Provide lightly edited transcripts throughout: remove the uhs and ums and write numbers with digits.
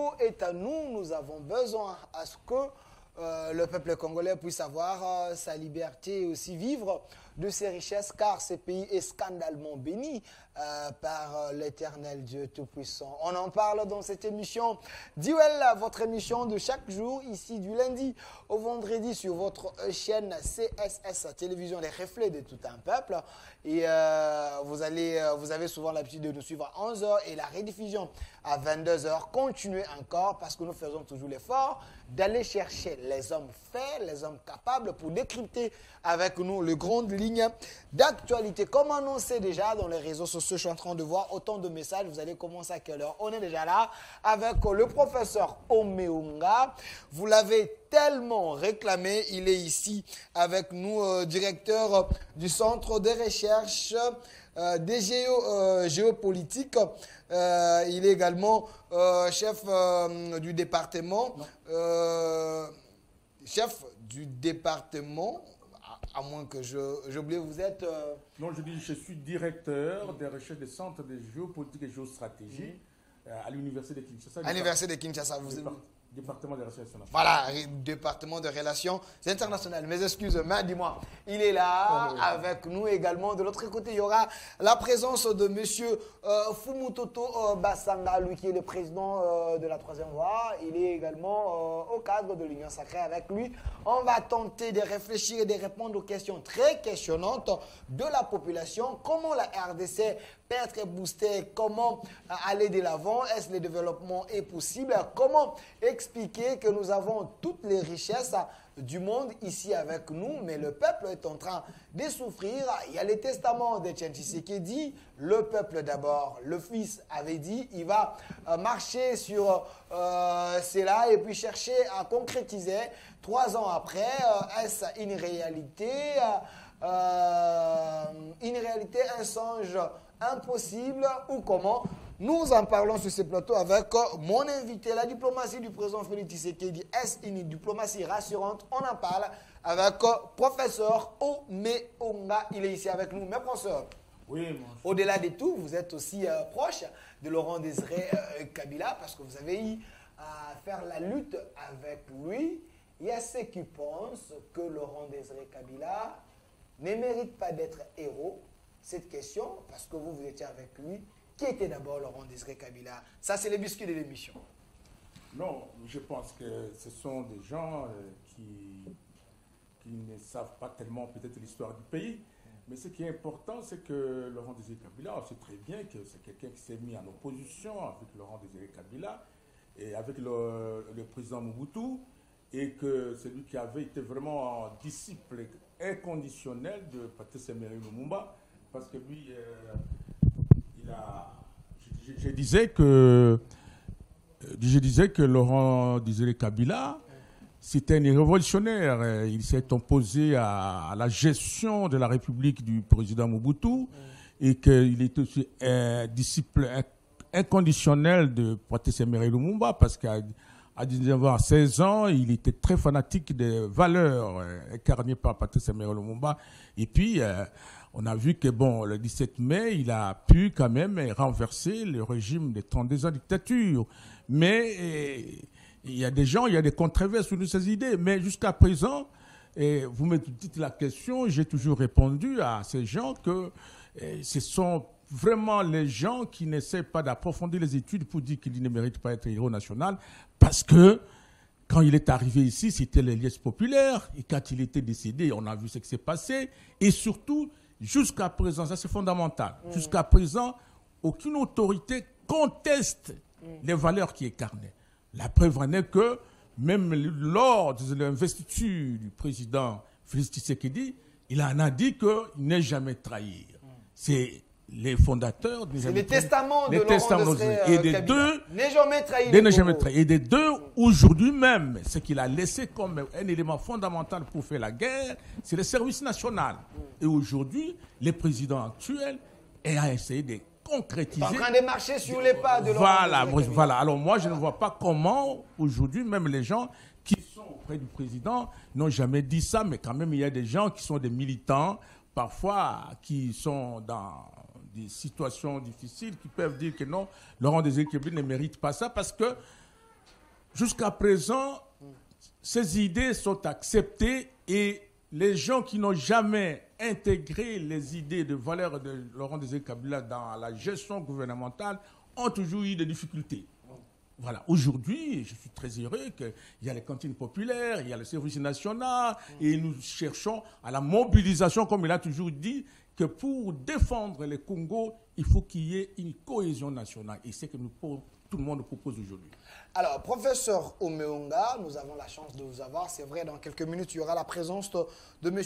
Congo est à nous. Nous avons besoin à ce que le peuple congolais puisse avoir sa liberté et aussi vivre de ses richesses, car ce pays est scandalement béni par l'éternel Dieu Tout-Puissant. On en parle dans cette émission Duel, votre émission de chaque jour, ici du lundi au vendredi sur votre chaîne CSS Télévision, les reflets de tout un peuple. Et vous avez souvent l'habitude de nous suivre à 11h et la rediffusion à 22h. Continuez encore parce que nous faisons toujours l'effort d'aller chercher les hommes faits, les hommes capables pour décrypter avec nous les grandes lignes d'actualité. Comme annoncé déjà dans les réseaux sociaux, je suis en train de voir autant de messages. Vous allez commencer à quelle heure? On est déjà là avec le professeur Omeunga. Vous l'avez tellement réclamé. Il est ici avec nous, directeur du Centre de recherche des géopolitiques. Il est également chef du département. Chef du département, à moins que j'oublie, vous êtes... Non, je suis directeur des recherches des centres de géopolitique et géostratégie à l'Université de Kinshasa. À l'Université de Kinshasa, vous êtes... Département des relations internationales. Voilà, département de relations internationales. Mes excuses, mais dis-moi, il est là avec nous également. De l'autre côté, il y aura la présence de monsieur Fumutoto Basanga, lui qui est le président de la Troisième Voie. Il est également au cadre de l'Union Sacrée. Avec lui, on va tenter de réfléchir et de répondre aux questions très questionnantes de la population. Comment la RDC peut être boostée? Comment aller de l'avant? Est-ce que le développement est possible? Comment expliquer que nous avons toutes les richesses du monde ici avec nous, mais le peuple est en train de souffrir? Il y a les testaments de Etienne Tshisekedi, le peuple d'abord. Le fils avait dit, il va marcher sur cela et puis chercher à concrétiser. 3 ans après, est-ce une réalité? Un songe impossible ou comment? Nous en parlons sur ce plateau avec mon invité, la diplomatie du président Félix Tshisekedi. Est-ce une diplomatie rassurante? On en parle avec professeur Omeunga. Il est ici avec nous. Mais professeur, oui, au-delà de tout, vous êtes aussi proche de Laurent Désiré Kabila parce que vous avez eu à faire la lutte avec lui. Il y a ceux qui pensent que Laurent Désiré Kabila ne mérite pas d'être héros. Cette question, parce que vous étiez avec lui, qui était d'abord Laurent Désiré Kabila? Ça, c'est les biscuits de l'émission. Non, je pense que ce sont des gens qui ne savent pas tellement peut-être l'histoire du pays. Mais ce qui est important, c'est que Laurent Désiré Kabila, on sait très bien que c'est quelqu'un qui s'est mis en opposition avec Laurent Désiré Kabila et avec le président Mobutu, et que c'est lui qui avait été vraiment un disciple inconditionnel de Patrice Emery Lumumba, parce que lui, je disais que Laurent Désiré Kabila, c'était un révolutionnaire. Il s'est opposé à la gestion de la République du président Mobutu et qu'il était aussi un disciple inconditionnel de Patrice Emery Lumumba, parce qu'à 19 ans, à 16 ans, il était très fanatique des valeurs incarnées par Patrice Emery Lumumba. Et puis, on a vu que, bon, le 17 mai, il a pu quand même renverser le régime des 32 ans de dictature. Mais il y a des gens, il y a des controverses sur ces idées. Mais jusqu'à présent, vous me dites la question, j'ai toujours répondu à ces gens que ce sont vraiment les gens qui n'essaient pas d'approfondir les études pour dire qu'il ne mérite pas d'être héros national, parce que quand il est arrivé ici, c'était les liesses populaires, et quand il était décédé, on a vu ce qui s'est passé, et surtout, jusqu'à présent, ça c'est fondamental, jusqu'à présent, aucune autorité conteste les valeurs qui incarnaient. La preuve en est que, même lors de l'investiture du président Félix Tshisekedi, il en a dit qu'il n'est jamais trahir. C'est les fondateurs du c'est les testaments de Laurent Désiré et des deux n'est jamais trahi. Et des deux, aujourd'hui même, ce qu'il a laissé comme un élément fondamental pour faire la guerre, c'est le service national. Et aujourd'hui, le président actuel a essayé de concrétiser. En train de marcher sur les pas de Laurent Désiré. Voilà. Alors moi, je ne vois pas comment, aujourd'hui, même les gens qui sont auprès du président n'ont jamais dit ça, mais quand même, il y a des gens qui sont des militants, parfois, qui sont dans des situations difficiles, qui peuvent dire que non, Laurent Désiré Kabila ne mérite pas ça, parce que jusqu'à présent, ces idées sont acceptées et les gens qui n'ont jamais intégré les idées de valeur de Laurent Désiré Kabila dans la gestion gouvernementale ont toujours eu des difficultés. Voilà. Aujourd'hui, je suis très heureux qu'il y a les cantines populaires, il y a le service national, et nous cherchons à la mobilisation, comme il a toujours dit, que pour défendre le Congo, il faut qu'il y ait une cohésion nationale. Et c'est ce que tout le monde propose aujourd'hui. Alors, professeur Omeonga, nous avons la chance de vous avoir. C'est vrai, dans quelques minutes, il y aura la présence de M.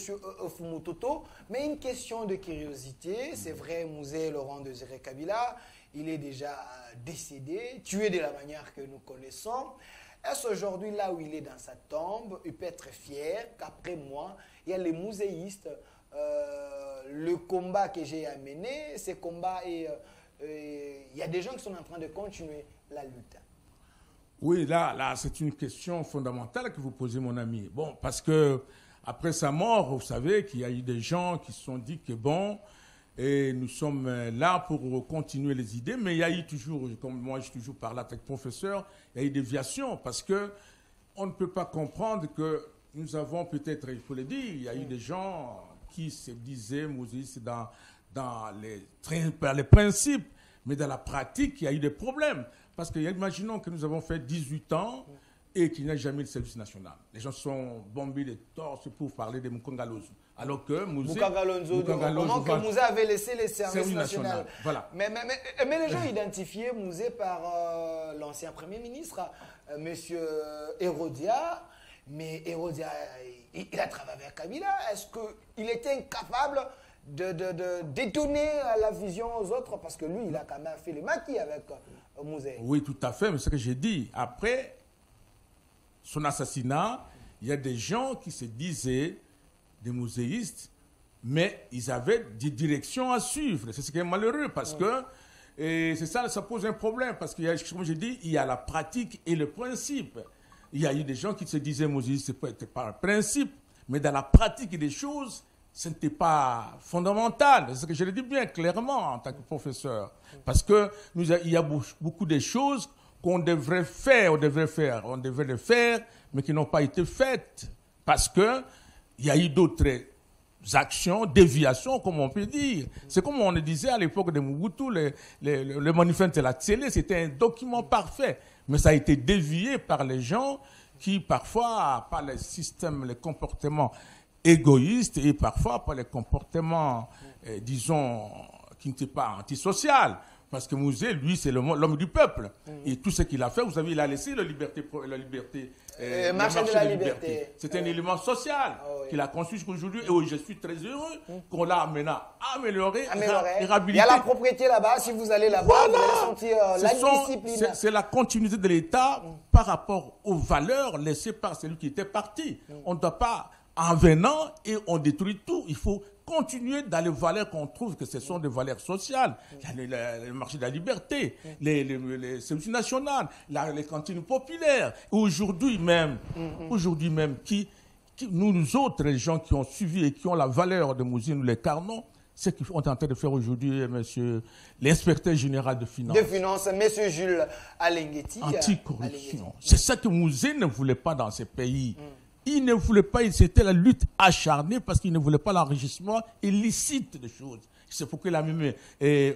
Fumutoto. Mais une question de curiosité. C'est vrai, Musée Laurent Désiré Kabila, il est déjà décédé, tué de la manière que nous connaissons. Est-ce aujourd'hui, là où il est dans sa tombe, il peut être fier qu'après moi, il y a les muséistes, le combat que j'ai amené, ces combats, et il y a des gens qui sont en train de continuer la lutte. Oui, là, c'est une question fondamentale que vous posez, mon ami. Bon, parce que après sa mort, vous savez qu'il y a eu des gens qui se sont dit que bon, et nous sommes là pour continuer les idées, mais il y a eu toujours, comme moi j'ai toujours parlé avec le professeur, il y a eu des déviations, parce que on ne peut pas comprendre que nous avons peut-être, il faut le dire, il y a eu des gens qui se disaient, Moses, dans les principes, mais dans la pratique, il y a eu des problèmes. Parce que imaginons que nous avons fait 18 ans et qu'il n'y a jamais eu de service national. Les gens sont bombés de torse pour parler de Mukangalozo. Alors que Mukangalozo, comment que Mouzé avait laissé les services nationaux. Voilà. Mais les gens identifiaient Mouzé par l'ancien Premier ministre, M. Hérodia. Mais Hérodia, il a travaillé avec Kabila. Est-ce qu'il était incapable de détonner la vision aux autres? Parce que lui, il a quand même fait le maquis avec Mouzé. Oui, tout à fait, mais c'est ce que j'ai dit. Après son assassinat, il y a des gens qui se disaient des muséistes, mais ils avaient des directions à suivre. C'est ce qui est malheureux, parce que et c'est ça pose un problème, parce que, comme j'ai dit, il y a la pratique et le principe. Il y a eu des gens qui se disaient muséistes, ce n'était pas un principe, mais dans la pratique des choses, ce n'était pas fondamental. C'est ce que je le dis bien clairement en tant que professeur. Parce que il y a beaucoup de choses qu'on devrait faire, on devrait le faire, mais qui n'ont pas été faites. Parce que il y a eu d'autres actions, déviations, comme on peut dire. C'est comme on le disait à l'époque de Mobutu, le manifeste de la télé, c'était un document parfait. Mais ça a été dévié par les gens qui, parfois, par les systèmes, les comportements égoïstes et parfois par les comportements, disons, qui n'étaient pas antisociaux. Parce que Mouzé, lui, c'est l'homme du peuple. Et tout ce qu'il a fait, vous savez, il a laissé le marché de la liberté. C'est un élément social qu'il a conçu jusqu'aujourd'hui. Et je suis très heureux qu'on l'a maintenant amélioré. Il y a la propriété là-bas. Si vous allez là-bas, vous allez sentir la discipline. C'est la continuité de l'État par rapport aux valeurs laissées par celui qui était parti. On ne doit pas, en venant, et on détruit tout. Il faut continuer dans les valeurs qu'on trouve que ce sont des valeurs sociales. Le marché de la liberté, les services nationaux, les cantines populaires. Aujourd'hui même, nous autres, les gens qui ont suivi et qui ont la valeur de Mouzé, nous les carnons, c'est ce qu'on est en train de faire aujourd'hui, monsieur l'inspecteur général de finances. De finances, monsieur Jules Alengueti. Anticorruption. C'est ça que Mouzé ne voulait pas dans ces pays. Il ne voulait pas, c'était la lutte acharnée parce qu'il ne voulait pas l'enrichissement illicite de choses. C'est pourquoi il a mis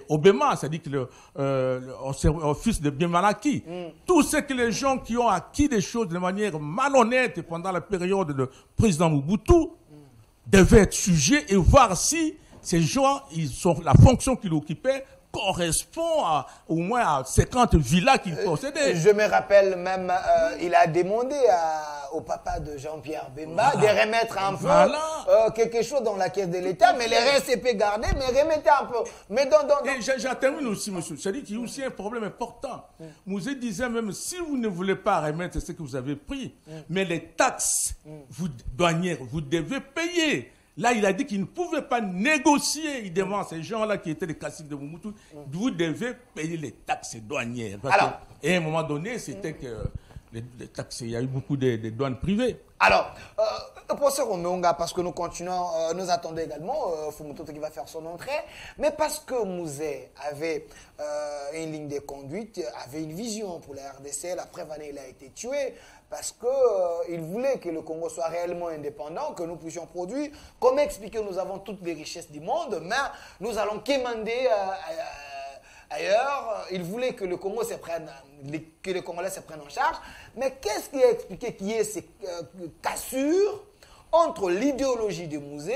Obama, c'est-à-dire que le fils de bien mal acquis. Tout ce que les gens qui ont acquis des choses de manière malhonnête pendant la période de président Mobutu devaient être jugés et voir si ces gens, la fonction qu'ils occupaient correspond au moins à 50 villas qu'il possédait. Je me rappelle même, il a demandé au papa de Jean-Pierre Bemba de remettre un peu quelque chose dans la caisse de l'État, mais les RCP gardés, mais remettez un peu. Mais Et j'en termine aussi, monsieur. C'est-à-dire qu'il y a aussi un problème important. Mouzé disait même, si vous ne voulez pas remettre ce que vous avez pris, mais les taxes douanières, vous devez payer. Là, il a dit qu'il ne pouvait pas négocier. Il demande à ces gens-là qui étaient les caciques de Mobutu, vous devez payer les taxes douanières. Et à un moment donné, c'était que les taxes, il y a eu beaucoup de douanes privées. Alors, professeur Omeonga, parce que nous continuons, nous attendons également Fumutoto qui va faire son entrée, mais parce que Mouzé avait une ligne de conduite, avait une vision pour la RDC, l'après-Vané, il a été tué, parce qu'il voulait que le Congo soit réellement indépendant, que nous puissions produire. Comme expliqué, nous avons toutes les richesses du monde, mais nous allons quémander ailleurs. Il voulait que le Congo que les Congolais se prennent en charge. Mais qu'est-ce qui a expliqué qu'il y ait ces cassures entre l'idéologie de Mouzé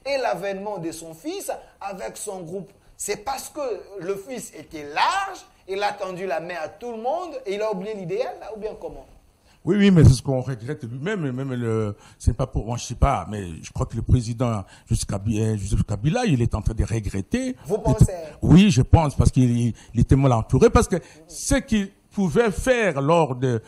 et l'avènement de son fils avec son groupe? C'est parce que le fils était large, il a tendu la main à tout le monde et il a oublié l'idéal, ou bien comment? Oui, oui, mais c'est ce qu'on regrette lui-même. C'est pas pour moi, je sais pas, mais je crois que le président Joseph Kabila, il est en train de regretter. Vous pensez? Oui, je pense, parce qu'il était mal entouré, parce que ce qu'il pouvait faire lors de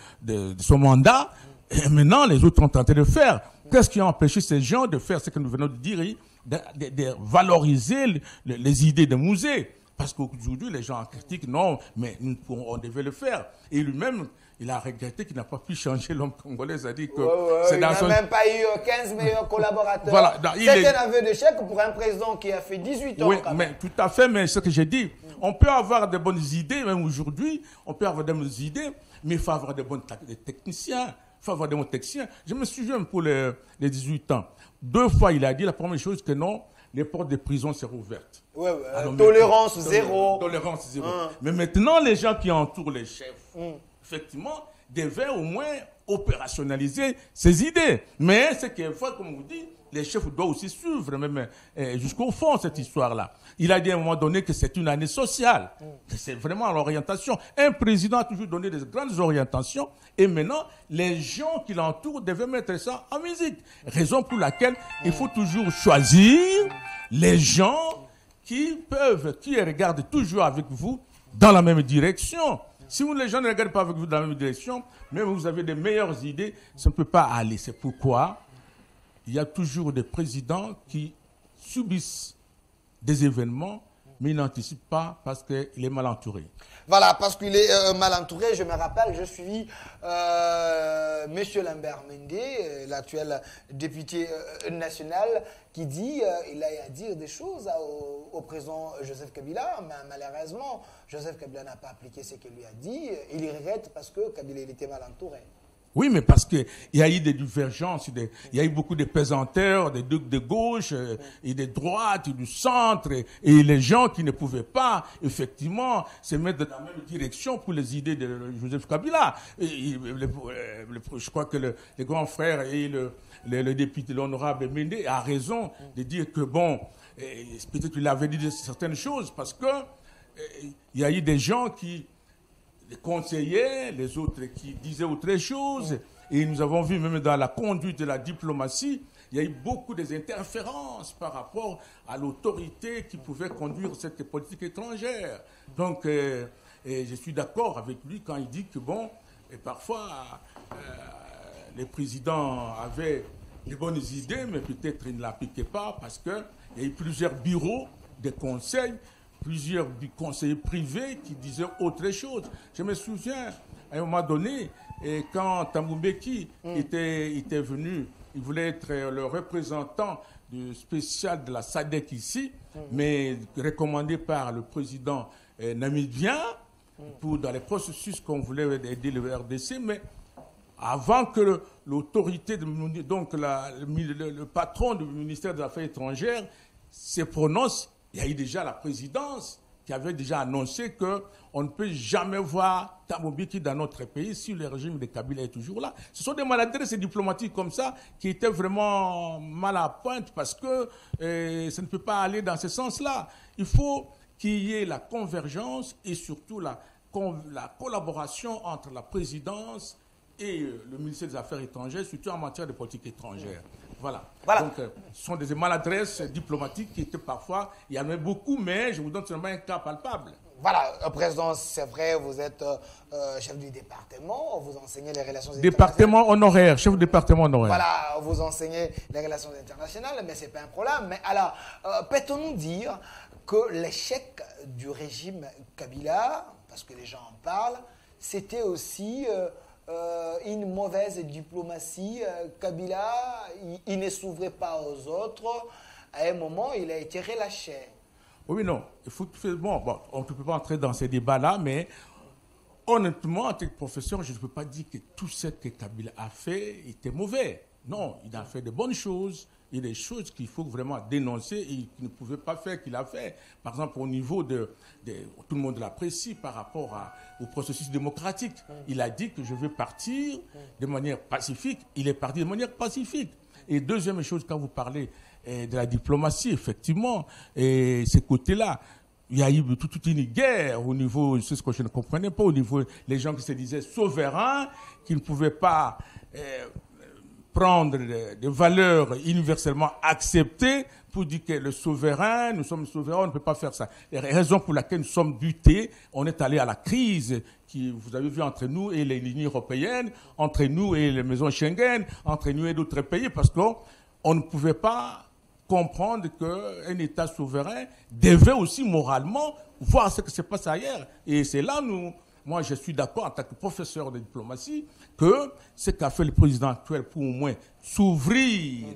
son mandat, et maintenant les autres sont tentés de faire. Qu'est-ce qui a empêché ces gens de faire ce que nous venons de dire, de valoriser les idées de Mouzé? Parce qu'aujourd'hui, les gens critiquent, non, mais on devait le faire. Et lui-même, il a regretté qu'il n'a pas pu changer l'homme congolais. C'est-à-dire que il n'a même pas eu 15 meilleurs collaborateurs. Voilà, c'est un aveu d'échec pour un président qui a fait 18 ans. Oui, mais tout à fait, mais ce que j'ai dit, on peut avoir de bonnes idées, même aujourd'hui, on peut avoir de bonnes idées, mais il faut avoir des techniciens. Il faut avoir des bons techniciens. Je me souviens pour les 18 ans, 2 fois, il a dit la première chose que non, les portes des prisons seraient ouvertes. Alors, tolérance zéro. Tolérance zéro. Mais maintenant, les gens qui entourent les chefs, effectivement, devaient au moins opérationnaliser ces idées. Mais ce qui est vrai, comme on vous dit, les chefs doivent aussi suivre, même jusqu'au fond, cette histoire-là. Il a dit à un moment donné que c'est une année sociale. C'est vraiment l'orientation. Un président a toujours donné des grandes orientations. Et maintenant, les gens qui l'entourent devaient mettre ça en musique. Raison pour laquelle il faut toujours choisir les gens qui regardent toujours avec vous dans la même direction. Si les gens ne regardent pas avec vous dans la même direction, même vous avez des meilleures idées, ça ne peut pas aller. C'est pourquoi il y a toujours des présidents qui subissent des événements, mais il n'anticipe pas parce qu'il est mal entouré. Voilà, parce qu'il est mal entouré. Je me rappelle, je suis M. Lambert Mende, l'actuel député national, qui dit, il a à dire des choses au président Joseph Kabila, mais malheureusement, Joseph Kabila n'a pas appliqué ce qu'il lui a dit. Il regrette parce que Kabila il était mal entouré. Oui, mais parce qu'il y a eu des divergences, il y a eu beaucoup de pesanteurs, des de gauche, et des droites, et du centre, et les gens qui ne pouvaient pas, effectivement, se mettre dans la même direction pour les idées de Joseph Kabila. Je crois que le grand frère et le député, l'honorable Mende, a raison de dire que, bon, peut-être qu'il avait dit certaines choses, parce que il y a eu des gens qui... les conseillers, les autres qui disaient autre chose. Et nous avons vu même dans la conduite de la diplomatie, il y a eu beaucoup d'interférences par rapport à l'autorité qui pouvait conduire cette politique étrangère. Donc, je suis d'accord avec lui quand il dit que, bon, et parfois, les présidents avaient les bonnes idées, mais peut-être ils ne l'appliquaient pas parce qu'il y a eu plusieurs bureaux de conseils, plusieurs conseillers privés qui disaient autre chose. Je me souviens, à un moment donné, quand Thabo Mbeki était venu, il voulait être le représentant spécial de la SADC ici, mais recommandé par le président namibien dans les processus qu'on voulait aider le RDC, mais avant que l'autorité, donc le patron du ministère des Affaires étrangères se prononce, il y a eu déjà la présidence qui avait déjà annoncé qu'on ne peut jamais voir Thabo Mbeki dans notre pays si le régime de Kabila est toujours là. Ce sont des maladresses diplomatiques comme ça qui étaient vraiment mal à pointe parce que ça ne peut pas aller dans ce sens-là. Il faut qu'il y ait la convergence et surtout la collaboration entre la présidence et le ministère des Affaires étrangères, surtout en matière de politique étrangère. Voilà. Donc, ce sont des maladresses diplomatiques qui étaient parfois, il y en a beaucoup, mais je vous donne seulement un cas palpable. Voilà, Président, c'est vrai, vous êtes chef du département, vous enseignez les relations internationales. Département honoraire, chef du département honoraire. Voilà, vous enseignez les relations internationales, mais ce n'est pas un problème. Mais alors, peut-on nous dire que l'échec du régime Kabila, parce que les gens en parlent, c'était aussi une mauvaise diplomatie. Kabila, il ne s'ouvrait pas aux autres. À un moment, il a été relâché. Oui, non. Il faut, bon, on ne peut pas entrer dans ces débats-là, mais honnêtement, en tant que professeur, je ne peux pas dire que tout ce que Kabila a fait était mauvais. Non, il a fait de bonnes choses. Il y a des choses qu'il faut vraiment dénoncer et qu'il ne pouvait pas faire, qu'il a fait. Par exemple, au niveau tout le monde l'apprécie par rapport au processus démocratique. Il a dit que je veux partir de manière pacifique. Il est parti de manière pacifique. Et deuxième chose, quand vous parlez de la diplomatie, effectivement, et ces côtés-là, il y a eu toute une guerre au niveau, c'est ce que je ne comprenais pas, au niveau des gens qui se disaient souverains, qui ne pouvaient pas prendre des valeurs universellement acceptées pour dire que le souverain, nous sommes souverains, on ne peut pas faire ça. Les raisons pour lesquelles nous sommes butés, on est allé à la crise qui, vous avez vu, entre nous et les lignes européennes, entre nous et les maisons Schengen, entre nous et d'autres pays, parce qu'on ne pouvait pas comprendre qu'un État souverain devait aussi moralement voir ce qui se passe ailleurs. Et c'est là, moi je suis d'accord en tant que professeur de diplomatie, que ce qu'a fait le président actuel pour au moins s'ouvrir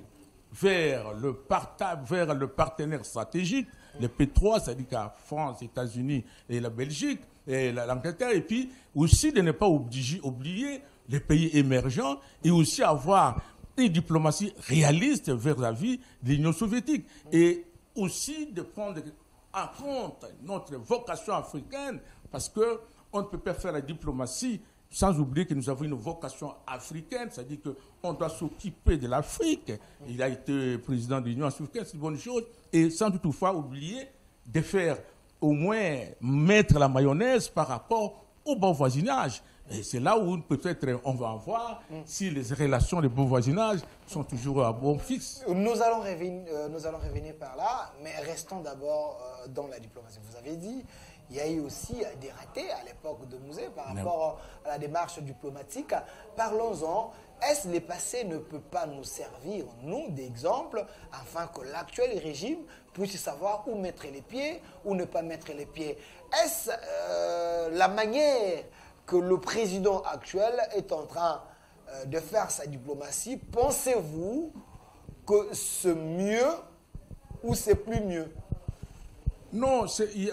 vers le partenaire stratégique, le P3, c'est-à-dire qu'à France, États-Unis et la Belgique, et l'Angleterre, et puis aussi de ne pas oublier les pays émergents et aussi avoir une diplomatie réaliste vis-à-vis de l'Union soviétique. Et aussi de prendre en compte notre vocation africaine, parce qu'on ne peut pas faire la diplomatie sans oublier que nous avons une vocation africaine, c'est-à-dire qu'on doit s'occuper de l'Afrique. Il a été président de l'Union africaine, c'est une bonne chose, et sans toutefois oublier de faire au moins mettre la mayonnaise par rapport au bon voisinage. Et c'est là où peut-être on va voir si les relations de bon voisinage sont toujours à bon fixe. Nous allons revenir par là, mais restons d'abord dans la diplomatie. Vous avez dit, il y a eu aussi des ratés à l'époque de Mouzé par rapport à la démarche diplomatique. Parlons-en. Est-ce que le passé ne peut pas nous servir, nous, d'exemple, afin que l'actuel régime puisse savoir où mettre les pieds, ou ne pas mettre les pieds? Est-ce la manière que le président actuel est en train de faire sa diplomatie? Pensez-vous que c'est mieux ou c'est plus mieux? Non,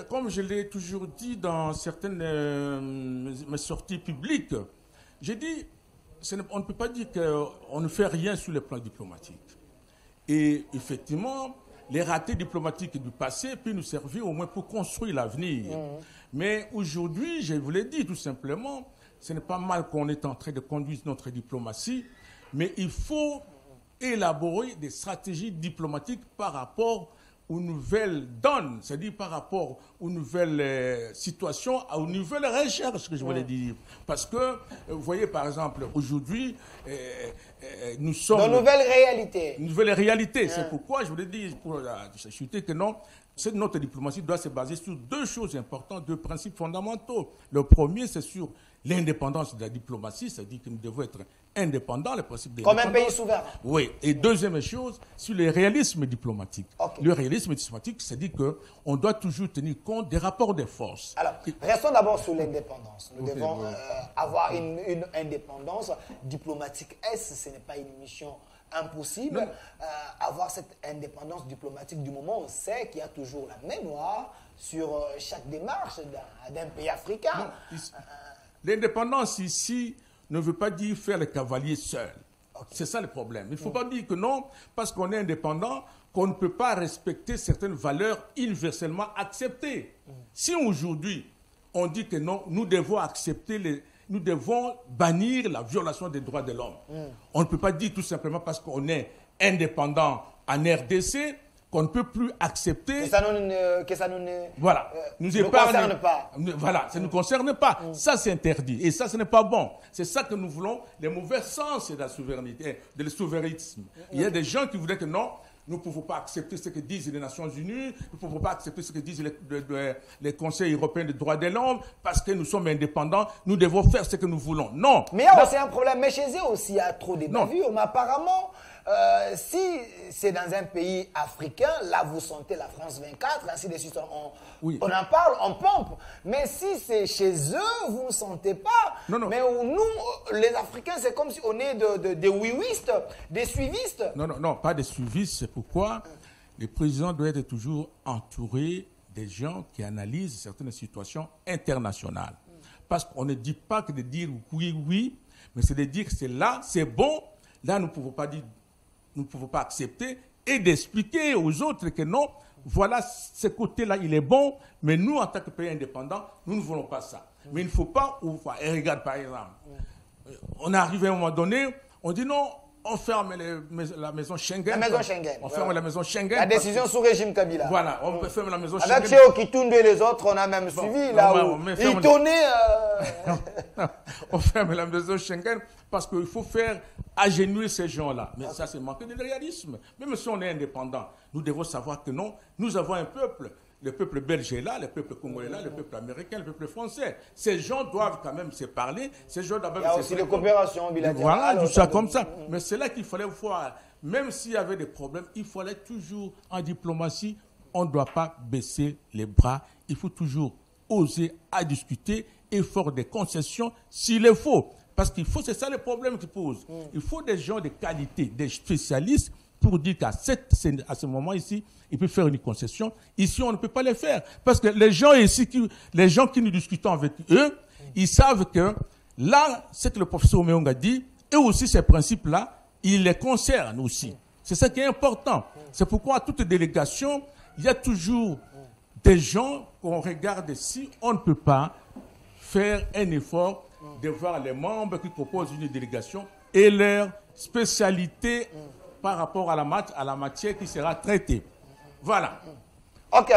comme je l'ai toujours dit dans certaines mes sorties publiques, j'ai dit, on ne peut pas dire qu'on ne fait rien sur le plan diplomatique. Et effectivement, les ratés diplomatiques du passé peuvent nous servir au moins pour construire l'avenir. Mais aujourd'hui, je vous l'ai dit tout simplement, ce n'est pas mal qu'on est en train de conduire notre diplomatie, mais il faut élaborer des stratégies diplomatiques par rapport aux nouvelles donnes, c'est-à-dire par rapport aux nouvelles situations, aux nouvelles recherches que je voulais dire. Parce que, vous voyez, par exemple, aujourd'hui, nous sommes... Dans nouvelles réalités. Nouvelles réalités. C'est pourquoi je voulais dire, pour chuter, que non, notre diplomatie doit se baser sur deux choses importantes, deux principes fondamentaux. Le premier, c'est sur l'indépendance de la diplomatie, c'est-à-dire que nous devons être indépendants, le principe d'indépendance. Comme un pays souverain. Oui. Et deuxième chose, sur le réalisme diplomatique. Okay. Le réalisme diplomatique, c'est-à-dire qu'on doit toujours tenir compte des rapports de force. Alors, restons d'abord sur l'indépendance. Nous devons avoir une indépendance diplomatique. Ce n'est pas une mission impossible, avoir cette indépendance diplomatique du moment où on sait qu'il y a toujours la main noire sur chaque démarche d'un pays africain. L'indépendance ici ne veut pas dire faire le cavalier seul. Okay. C'est ça le problème. Il ne faut pas dire que non, parce qu'on est indépendant, qu'on ne peut pas respecter certaines valeurs universellement acceptées. Si aujourd'hui, on dit que non, nous devons accepter nous devons bannir la violation des droits de l'homme. On ne peut pas dire tout simplement parce qu'on est indépendant en RDC qu'on ne peut plus accepter... Que ça nous voilà, nous concerne pas. Voilà, ça ne nous concerne pas. Ça, c'est interdit. Et ça, ce n'est pas bon. C'est ça que nous voulons, le mauvais sens de la souveraineté, de le souverainisme. Il y a des gens qui voudraient que non, nous ne pouvons pas accepter ce que disent les Nations Unies, nous ne pouvons pas accepter ce que disent les conseils européens des droits de l'homme, parce que nous sommes indépendants, nous devons faire ce que nous voulons. Non. Mais il y a aussi un problème. Mais chez eux aussi, il y a trop de bavures. Mais apparemment, si c'est dans un pays africain, là vous sentez la France 24, ainsi de suite, on en parle, on pompe. Mais si c'est chez eux, vous ne sentez pas. Non, non. Mais nous, les Africains, c'est comme si on est des oui-wistes, des suivistes. Non, non, non, pas des suivistes. C'est pourquoi le président doit être toujours entouré des gens qui analysent certaines situations internationales. Parce qu'on ne dit pas que de dire oui, oui, mais c'est de dire que c'est là, c'est bon. Là, nous ne pouvons pas dire, nous ne pouvons pas accepter et d'expliquer aux autres que non, voilà, ce côté-là, il est bon, mais nous, en tant que pays indépendant, nous ne voulons pas ça. Mais il ne faut pas, et regarde par exemple, on arrive à un moment donné, on dit non, on ferme la maison Schengen. La maison Schengen. On ferme la maison Schengen. La décision sous régime Kabila. Voilà, on peut fermer la maison Schengen. Avec ceux qui tournent et les autres, on a même suivi là où ils tournaient. On ferme la maison Schengen parce qu'il faut faire agenouiller ces gens-là. Mais ça, c'est manquer de réalisme. Même si on est indépendant, nous devons savoir que non, nous avons un peuple. Le peuple belge est là, le peuple congolais est là, le peuple américain, le peuple français. Ces gens doivent quand même se parler. Ces gens doivent. Il y a aussi les coopérations bilatérales. Voilà, tout ça comme ça. Mais c'est là qu'il fallait voir. Même s'il y avait des problèmes, il fallait toujours, en diplomatie, on ne doit pas baisser les bras. Il faut toujours oser à discuter et faire des concessions s'il le faut. Parce qu'il faut, c'est ça le problème qui pose. Il faut des gens de qualité, des spécialistes pour dire qu'à ce moment ici, il peut faire une concession. Ici, on ne peut pas le faire. Parce que les gens ici, les gens qui nous discutons avec eux, ils savent que là, ce que le professeur Omeonga dit, et aussi ces principes-là, ils les concernent aussi. C'est ça qui est important. C'est pourquoi à toute délégation, il y a toujours des gens qu'on regarde si on ne peut pas faire un effort de voir les membres qui composent une délégation et leur spécialité par rapport à la matière qui sera traitée. Voilà. Ok.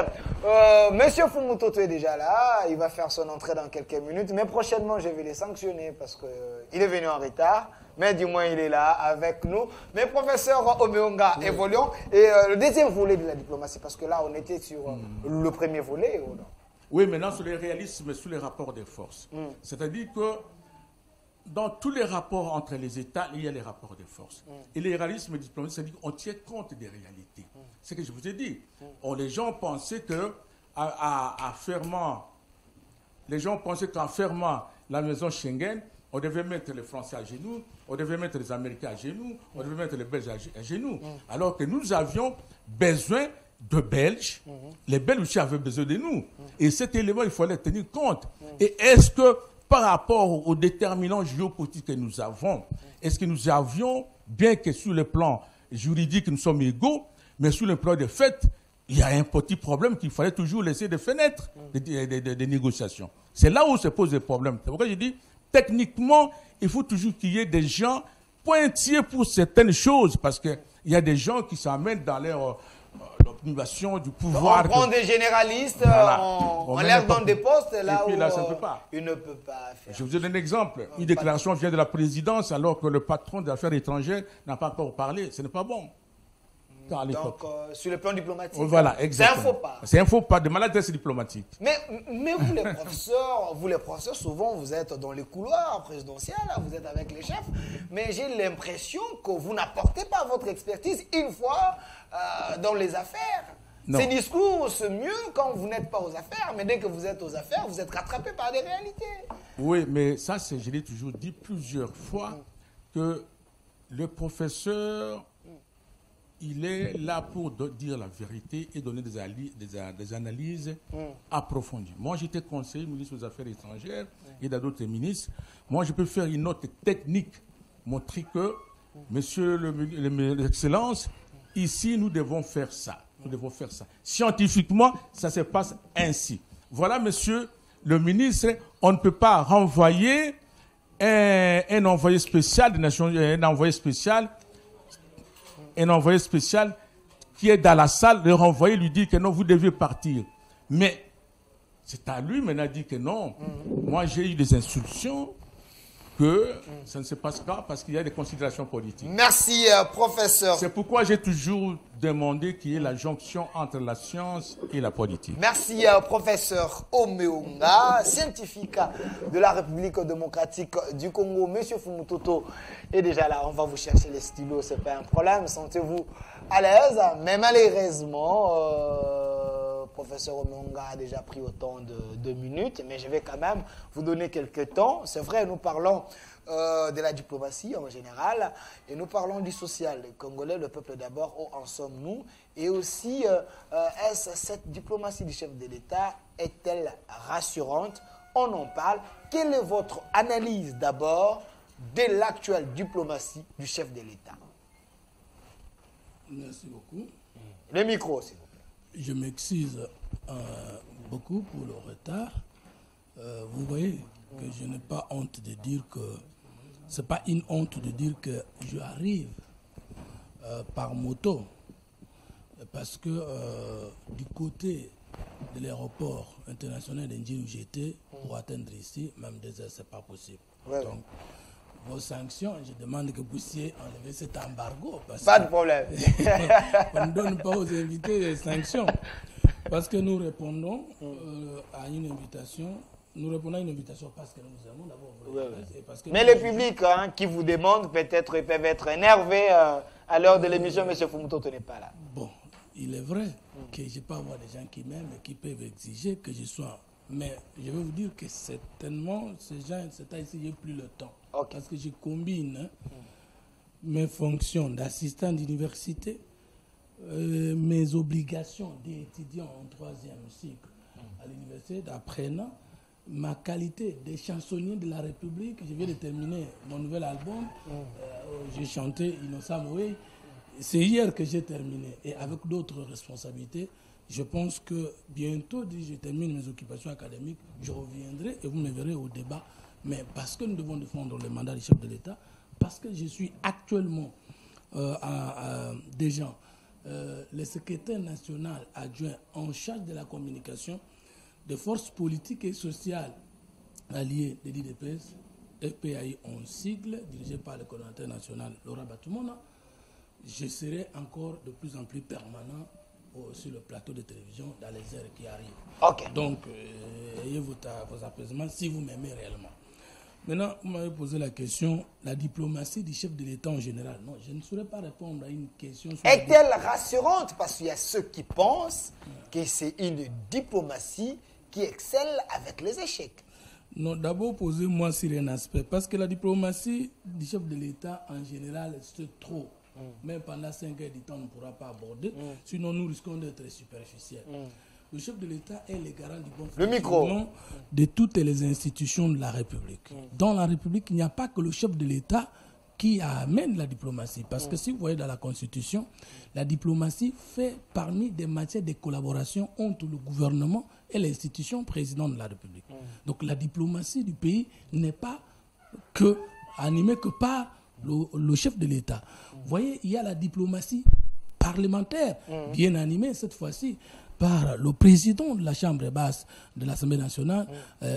Monsieur Fumutoto est déjà là. Il va faire son entrée dans quelques minutes. Mais prochainement, je vais les sanctionner parce qu'il est venu en retard. Mais du moins, il est là avec nous. Mais professeur Omeonga, évoluons. Et le deuxième volet de la diplomatie, parce que là, on était sur le premier volet. Oui, maintenant sur les réalismes, sur les rapports des forces. C'est-à-dire que dans tous les rapports entre les États, il y a les rapports de force. Et les réalismes diplomatiques, c'est-à-dire qu'on tient compte des réalités. C'est ce que je vous ai dit. Les gens pensaient qu'en fermant la maison Schengen, on devait mettre les Français à genoux, on devait mettre les Américains à genoux, on devait mettre les Belges à genoux. Alors que nous avions besoin de Belges, les Belges aussi avaient besoin de nous. Et cet élément, il fallait tenir compte. Et est-ce que par rapport aux déterminants géopolitiques que nous avons, est-ce que nous avions, bien que sur le plan juridique, nous sommes égaux, mais sur le plan des faits, il y a un petit problème qu'il fallait toujours laisser des fenêtres des négociations. C'est là où se posent les problèmes. C'est pourquoi je dis, techniquement, il faut toujours qu'il y ait des gens pointillés pour certaines choses, parce qu'il y a des gens qui s'amènent dans leur l'optimisation du pouvoir. On prend des généralistes, voilà. on leur donne des postes, là où là, ça ne peut pas. Il ne peut pas faire. Je vous donne un exemple. Une déclaration vient de la présidence alors que le patron des affaires étrangères n'a pas encore parlé. Ce n'est pas bon. Donc, sur le plan diplomatique, voilà, exactement. C'est un faux pas. C'est un faux pas de maladresse diplomatique. Mais vous les professeurs, souvent vous êtes dans les couloirs présidentiels, vous êtes avec les chefs, mais j'ai l'impression que vous n'apportez pas votre expertise une fois dans les affaires. Non. Ces discours, c'est mieux quand vous n'êtes pas aux affaires, mais dès que vous êtes aux affaires, vous êtes rattrapé par des réalités. Oui, mais ça, je l'ai toujours dit plusieurs fois, que le professeur, il est là pour dire la vérité et donner des analyses approfondies. Moi, j'étais conseiller ministre des Affaires étrangères et d'autres ministres. Moi, je peux faire une note technique, montrer que, monsieur l'Excellence, ici, nous devons faire ça. Nous devons faire ça. Scientifiquement, ça se passe ainsi. Voilà, monsieur le ministre, on ne peut pas renvoyer un envoyé spécial des Nations Unies, un envoyé spécial qui est dans la salle, le renvoyer, lui dire que non, vous devez partir. Mais c'est à lui maintenant de dire que non. Moi, j'ai eu des instructions que ça ne se passe pas parce qu'il y a des considérations politiques. Merci, professeur. C'est pourquoi j'ai toujours demandé qu'il y ait la jonction entre la science et la politique. Merci, professeur Omeonga, scientifique de la République démocratique du Congo. Monsieur Fumutoto est déjà là. On va vous chercher les stylos, ce n'est pas un problème. Sentez-vous à l'aise. Mais malheureusement, professeur Omeonga a déjà pris autant de 2 minutes, mais je vais quand même vous donner quelques temps. C'est vrai, nous parlons de la diplomatie en général et nous parlons du social. Les Congolais, le peuple d'abord, où en sommes-nous? Et aussi, est-ce cette diplomatie du chef de l'État est-elle rassurante? On en parle. Quelle est votre analyse d'abord de l'actuelle diplomatie du chef de l'État? Merci beaucoup. Le micro, s'il vous plaît. Je m'excuse beaucoup pour le retard. Vous voyez que je n'ai pas honte de dire que... Ce n'est pas une honte de dire que j'arrive par moto. Parce que du côté de l'aéroport international d'Indien où j'étais, pour atteindre ici, même 2 heures, ce n'est pas possible. Ouais. Donc, vos sanctions, je demande que vous puissiez enlever cet embargo. Pas de problème. On ne donne pas aux invités des sanctions. Parce que nous répondons à une invitation. Nous répondons à une invitation parce que nous aimons d'abord. Mais le public qui vous demande, peut-être, ils peuvent être énervés à l'heure de l'émission. M. Fumutoto n'est pas là. Bon, il est vrai que je peux avoir des gens qui m'aiment et qui peuvent exiger que je sois. Mais je vais vous dire que certainement, ces gens, c'est ici, je n'ai plus le temps. Okay. Parce que je combine mes fonctions d'assistant d'université, mes obligations d'étudiant en 3e cycle à l'université, d'apprenant, ma qualité de chansonnier de la République. Je viens de terminer mon nouvel album. J'ai chanté Innocent Moé. C'est hier que j'ai terminé. Et avec d'autres responsabilités, je pense que bientôt, dès que je termine mes occupations académiques, je reviendrai et vous me verrez au débat. Mais parce que nous devons défendre le mandat du chef de l'État, parce que je suis actuellement déjà le secrétaire national adjoint en charge de la communication des forces politiques et sociales alliées de l'IDPS, FPAI en sigle, dirigé par le coordinateur national Laura Batumona. Je serai encore de plus en plus permanent sur le plateau de télévision dans les heures qui arrivent. Okay. Donc, ayez vos apaisements si vous m'aimez réellement. Maintenant, vous m'avez posé la question, la diplomatie du chef de l'État en général. Non, je ne saurais pas répondre à une question. Est-elle rassurante? Parce qu'il y a ceux qui pensent que c'est une diplomatie qui excelle avec les échecs. Non, d'abord, posez-moi sur un aspect. Parce que la diplomatie du chef de l'État en général, c'est trop. Même pendant 5 heures du temps, on ne pourra pas aborder. Sinon, nous risquons d'être superficiels. Le chef de l'État est le garant du bon fonctionnement de toutes les institutions de la République. Dans la République, il n'y a pas que le chef de l'État qui amène la diplomatie. Parce que si vous voyez dans la Constitution, la diplomatie fait parmi des matières de collaboration entre le gouvernement et l'institution présidente de la République. Donc la diplomatie du pays n'est pas que animée que par le chef de l'État. Vous voyez, il y a la diplomatie parlementaire, bien animée cette fois-ci par le président de la Chambre basse de l'Assemblée nationale,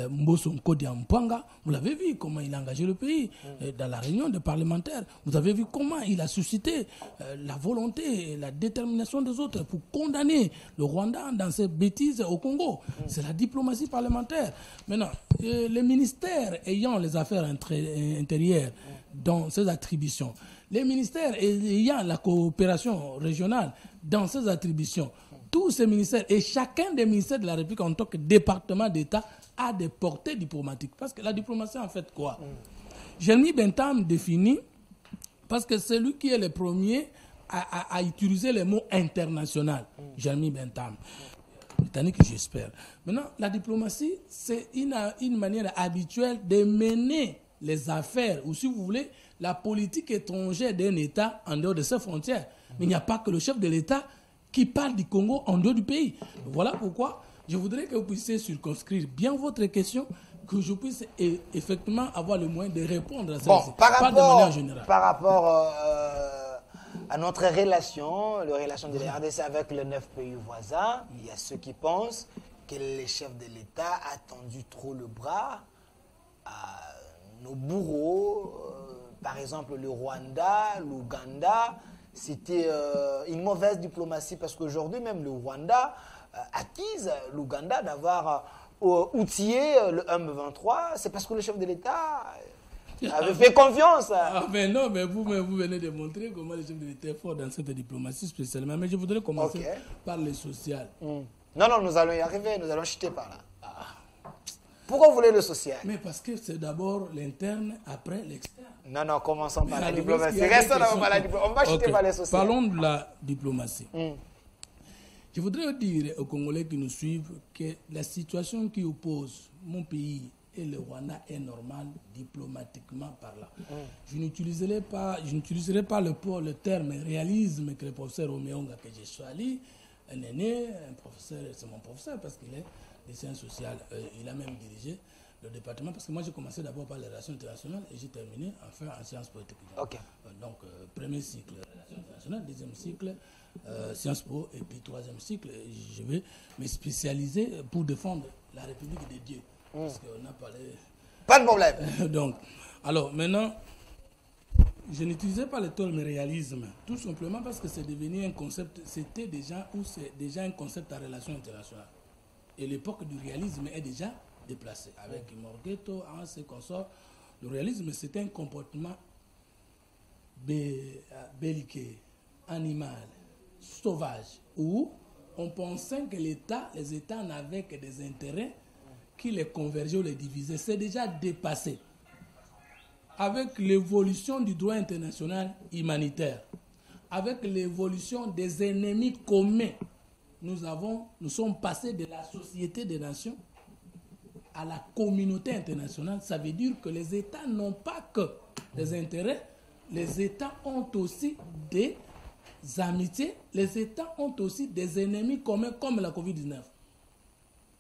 Mbosso Nkodia Mpanga. Vous l'avez vu comment il a engagé le pays dans la réunion des parlementaires. Vous avez vu comment il a suscité la volonté et la détermination des autres pour condamner le Rwanda dans ses bêtises au Congo. C'est la diplomatie parlementaire. Maintenant, les ministères ayant les affaires intérieures dans ses attributions, les ministères ayant la coopération régionale dans ses attributions, tous ces ministères et chacun des ministères de la République en tant que département d'État a des portées diplomatiques. Parce que la diplomatie, en fait, quoi? Jeremy Bentham définit, parce que c'est lui qui est le premier à utiliser le mot international. Jeremy Bentham, britannique, j'espère. Maintenant, la diplomatie, c'est une manière habituelle de mener les affaires, ou si vous voulez, la politique étrangère d'un État en dehors de ses frontières. Mais il n'y a pas que le chef de l'État qui parle du Congo en dehors du pays. Voilà pourquoi je voudrais que vous puissiez circonscrire bien votre question, que je puisse effectivement avoir le moyen de répondre à celle-ci, pas de manière générale. Par rapport à notre relation, la relation de la RDC avec les 9 pays voisins, il y a ceux qui pensent que le chef de l'État a tendu trop le bras à nos bourreaux, par exemple le Rwanda, l'Ouganda, c'était une mauvaise diplomatie parce qu'aujourd'hui même le Rwanda accuse l'Ouganda d'avoir outillé le M23. C'est parce que le chef de l'État avait fait confiance. Mais non, mais vous venez de montrer comment le chef de l'État est fort dans cette diplomatie spécialement. Mais je voudrais commencer par le social. Non, nous allons y arriver, nous allons chuter par là. Pourquoi vous voulez le social? Mais parce que c'est d'abord l'interne, après l'externe. Non, commençons par la diplomatie. Restons d'abord par la diplomatie. On va chuter par les sociaux. Parlons de la diplomatie. Je voudrais dire aux Congolais qui nous suivent que la situation qui oppose mon pays et le Rwanda est normale diplomatiquement parlant. Je n'utiliserai pas le terme réalisme que le professeur Omeonga que j'ai choisi, un aîné, un professeur, c'est mon professeur parce qu'il est des sciences sociales. Il a même dirigé le département parce que moi j'ai commencé d'abord par les relations internationales et j'ai terminé enfin en sciences politiques. Donc premier cycle relations internationales, deuxième cycle Sciences Po et puis troisième cycle je vais me spécialiser pour défendre la République de Dieu parce qu'on a parlé. Pas de problème. Donc alors maintenant je n'utilisais pas le terme réalisme tout simplement parce que c'est devenu un concept, c'est déjà un concept en relations internationales. Et l'époque du réalisme est déjà déplacée. Avec Morghetto, Hans et consorts, le réalisme, c'était un comportement belliqueux, animal, sauvage, où on pensait que les États n'avaient que des intérêts qui les convergeaient ou les divisaient. C'est déjà dépassé. Avec l'évolution du droit international humanitaire, avec l'évolution des ennemis communs, nous sommes passés de la société des nations à la communauté internationale. Ça veut dire que les États n'ont pas que des intérêts, les États ont aussi des amitiés, les États ont aussi des ennemis communs comme la COVID-19.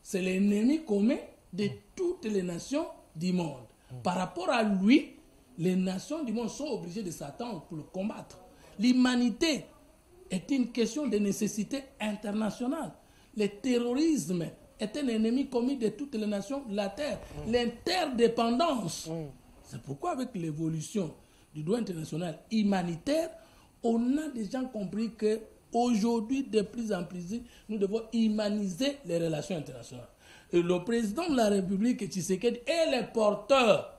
C'est l'ennemi commun de toutes les nations du monde. Par rapport à lui, les nations du monde sont obligées de s'attendre pour le combattre. L'humanité est une question de nécessité internationale. Le terrorisme est un ennemi commun de toutes les nations de la Terre. L'interdépendance. C'est pourquoi avec l'évolution du droit international humanitaire, on a déjà compris qu'aujourd'hui, de plus en plus, nous devons humaniser les relations internationales. Et le président de la République, Tshisekedi, est le porteur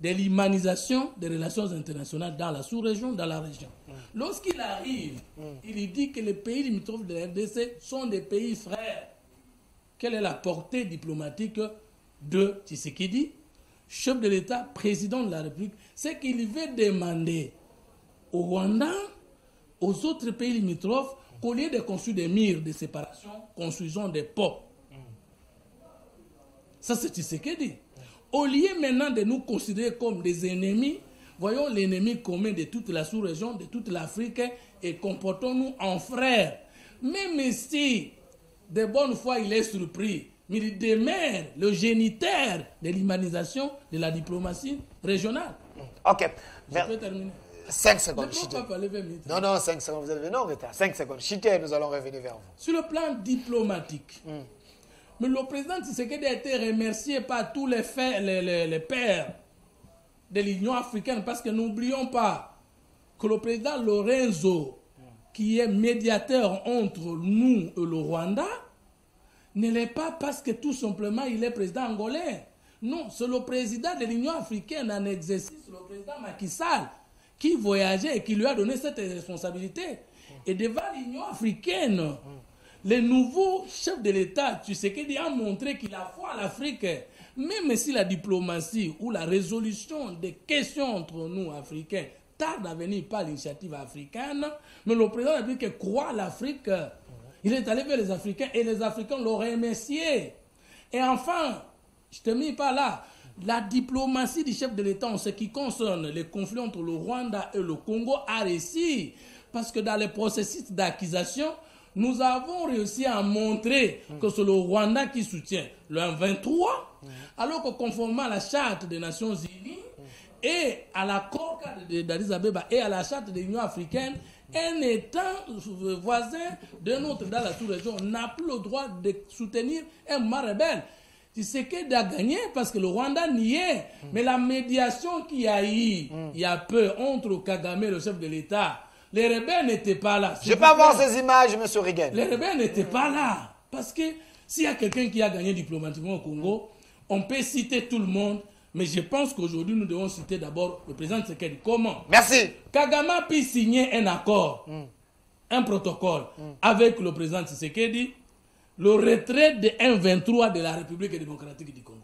de l'humanisation des relations internationales dans la sous-région, dans la région. Lorsqu'il arrive, il dit que les pays limitrophes de la RDC sont des pays frères. Quelle est la portée diplomatique de Tshisekedi, chef de l'État, président de la République? C'est qu'il veut demander au Rwanda, aux autres pays limitrophes, qu'au lieu de construire des murs de séparation, construisons des ponts. Ça, c'est Tshisekedi. Au lieu maintenant de nous considérer comme des ennemis, voyons l'ennemi commun de toute la sous-région, de toute l'Afrique, et comportons-nous en frères. Même si, de bonne foi, il est surpris, mais il demeure le géniteur de l'humanisation de la diplomatie régionale. Ok. Je peux terminer. 5 secondes. Je ne peux pas parler 20 minutes. Non, 5 secondes, vous êtes venu en retard. 5 secondes. Chitez, nous allons revenir vers vous. Sur le plan diplomatique, mais le président Tshisekedi a été remercié par tous les pères de l'Union africaine parce que n'oublions pas que le président Lorenzo, qui est médiateur entre nous et le Rwanda, ne l'est pas parce que tout simplement il est président angolais. Non, c'est le président de l'Union africaine en exercice, le président Macky Sall, qui voyageait et qui lui a donné cette responsabilité. Et devant l'Union africaine, le nouveau chef de l'État, Tshisekedi, a montré qu'il a foi à l'Afrique. Même si la diplomatie ou la résolution des questions entre nous, Africains, tarde à venir par l'initiative africaine, mais le président de la République croit à l'Afrique. Il est allé vers les Africains et les Africains l'ont remercié. Et enfin, je ne termine pas là, la diplomatie du chef de l'État en ce qui concerne les conflits entre le Rwanda et le Congo a réussi. Parce que dans le processus d'acquisition, nous avons réussi à montrer que c'est le Rwanda qui soutient le M23, alors que conformément à la Charte des Nations Unies et à l'accord d'Addis Abeba et à la Charte de l'Union africaine, un État voisin d'un autre dans la sous-région n'a plus le droit de soutenir un mouvement rebelle. Tshisekedi a gagné parce que le Rwanda n'y est. Mais la médiation qu'il y a eu, il y a peu, entre Kagame et le chef de l'État, les rebelles n'étaient pas là. Je peux avoir ces images, M. Reagan. Les rebelles n'étaient pas là. Parce que s'il y a quelqu'un qui a gagné diplomatiquement au Congo, on peut citer tout le monde. Mais je pense qu'aujourd'hui, nous devons citer d'abord le président Tshisekedi. Comment? Merci. Kagame a pu signer un accord, un protocole avec le président Tshisekedi, le retrait de M23 de la République démocratique du Congo.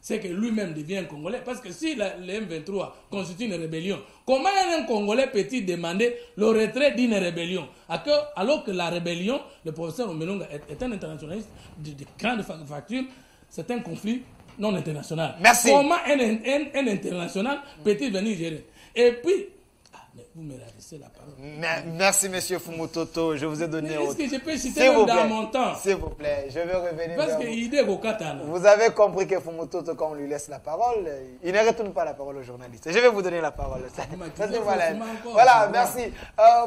C'est que lui-même devient un Congolais. Parce que si le M23 constitue une rébellion, comment un Congolais peut-il demander le retrait d'une rébellion? Alors que la rébellion, le professeur Omelonga est un internationaliste de grande facture, c'est un conflit non international. Merci. Comment un international peut-il venir gérer? Et puis, mais vous me ravissez la parole. Merci, M. Fumototo. Je vous ai donné... Est-ce que je peux citer même dans mon temps? S'il vous plaît, je vais revenir. Parce que l'idée au Katana. Vous avez compris que Fumototo, quand on lui laisse la parole, il ne retourne pas la parole aux journalistes. Je vais vous donner la parole. Voilà, merci.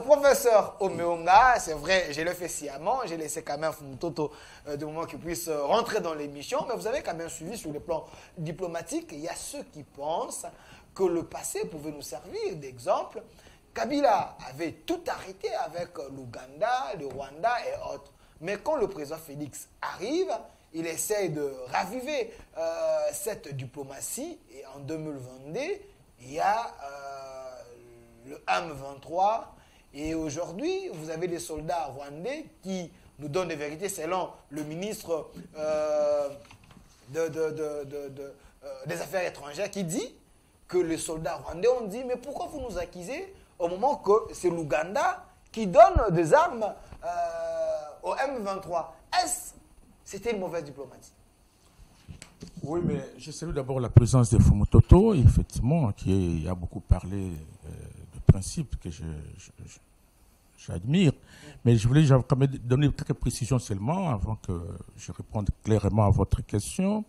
Professeur Omeonga, c'est vrai, je le fais sciemment. J'ai laissé quand même Fumototo du moment qu'il puisse rentrer dans l'émission. Mais vous avez quand même suivi sur le plan diplomatique. Il y a ceux qui pensent que le passé pouvait nous servir d'exemple. Kabila avait tout arrêté avec l'Ouganda, le Rwanda et autres. Mais quand le président Félix arrive, il essaye de raviver cette diplomatie. Et en 2022, il y a le M23. Et aujourd'hui, vous avez des soldats rwandais qui nous donnent des vérités selon le ministre des Affaires étrangères qui dit que les soldats rwandais ont dit « Mais pourquoi vous nous accusez au moment que c'est l'Ouganda qui donne des armes au M23 ?» Est-ce que c'était une mauvaise diplomatie? Oui, mais je salue d'abord la présence de Fumototo, effectivement, qui a beaucoup parlé de principes que j'admire. Mais je voulais quand même donner quelques précisions seulement avant que je réponde clairement à votre question.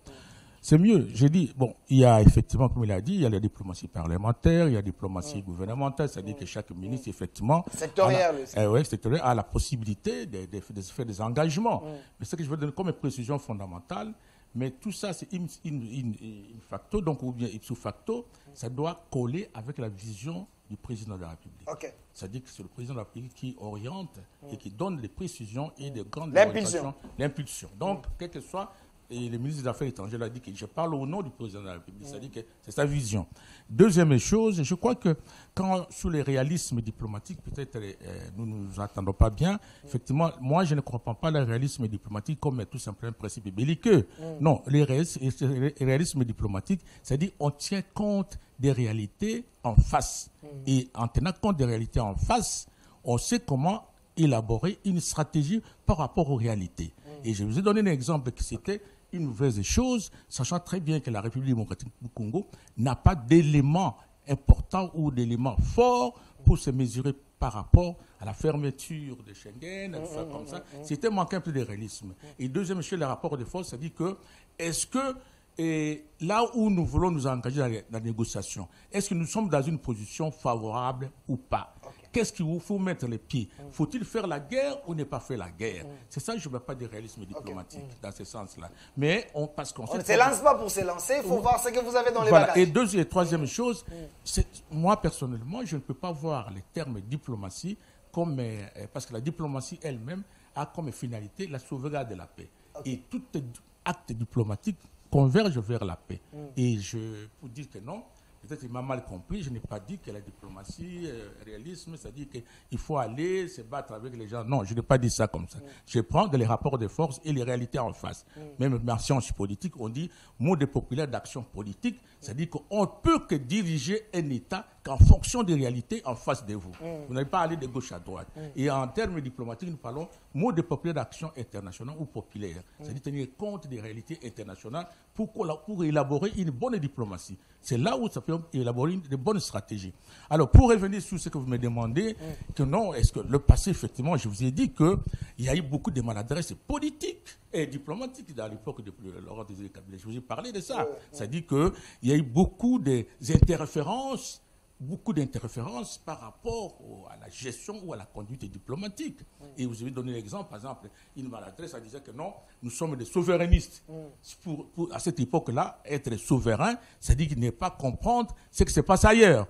C'est mieux. J'ai dit, bon, il y a effectivement, comme il a dit, il y a la diplomatie parlementaire, il y a la diplomatie gouvernementale, c'est-à-dire que chaque ministre, effectivement, sectoriel, a la possibilité de faire des engagements. Mais ce que je veux donner comme précision fondamentale, mais tout ça, c'est in facto, donc, ou bien ipso facto, ça doit coller avec la vision du président de la République. Okay. C'est-à-dire que c'est le président de la République qui oriente et qui donne les précisions et des grandes l'impulsion. Donc, quel que soit... Et le ministre des Affaires étrangères a dit que je parle au nom du président de la République, c'est-à-dire que c'est sa vision. Deuxième chose, je crois que quand sur les réalismes diplomatiques, peut-être nous ne nous attendons pas bien, effectivement, moi je ne comprends pas le réalisme diplomatique comme tout simplement un principe belliqueux. Non, les réalismes diplomatiques, c'est-à-dire on tient compte des réalités en face. Et en tenant compte des réalités en face, on sait comment élaborer une stratégie par rapport aux réalités. Et je vous ai donné un exemple qui c'était une mauvaise chose, sachant très bien que la République démocratique du Congo n'a pas d'éléments importants ou d'éléments forts pour se mesurer par rapport à la fermeture de Schengen, comme ça. C'était manquer un peu de réalisme. Et deuxième chose, le rapport de force, c'est-à-dire que, est-ce que là où nous voulons nous engager dans la négociation, est-ce que nous sommes dans une position favorable ou pas? Qu'est-ce qu'il vous faut mettre les pieds? Faut-il faire la guerre ou ne pas faire la guerre? C'est ça que je ne veux pas de réalisme diplomatique dans ce sens-là. Mais parce qu'on ne se lance pas pour se lancer, il faut voir ce que vous avez dans les bagages. Et deuxième et troisième chose, moi personnellement, je ne peux pas voir les termes diplomatie comme... parce que la diplomatie elle-même a comme finalité la sauvegarde de la paix. Et tout acte diplomatique converge vers la paix. Et je peux dire que non. Peut-être qu'il m'a mal compris, je n'ai pas dit que la diplomatie, réalisme, c'est-à-dire qu'il faut aller se battre avec les gens. Non, je n'ai pas dit ça comme ça. Je prends les rapports de force et les réalités en face. Même en sciences politiques, on dit mot de populaire d'action politique, c'est-à-dire qu'on ne peut que diriger un État qu'en fonction des réalités en face de vous. Vous n'avez pas à aller de gauche à droite. Et en termes diplomatiques, nous parlons mot de populaire d'action internationale ou populaire. C'est-à-dire tenir compte des réalités internationales pour élaborer une bonne diplomatie. C'est là où ça peut élaborer de bonnes stratégies. Alors, pour revenir sur ce que vous me demandez, que non, est-ce que le passé, effectivement, je vous ai dit qu'il y a eu beaucoup de maladresses politiques et diplomatiques dans l'époque de Laurent Désiré Kabila. Je vous ai parlé de ça. C'est-à-dire qu'il y a eu beaucoup d'interférences beaucoup d'interférences par rapport à la gestion ou à la conduite diplomatique. Et vous avez donné l'exemple, par exemple, une maladresse, elle disait que non, nous sommes des souverainistes. À cette époque-là, être souverain, c'est-à-dire qu'il n'est pas comprendre ce qui se passe ailleurs.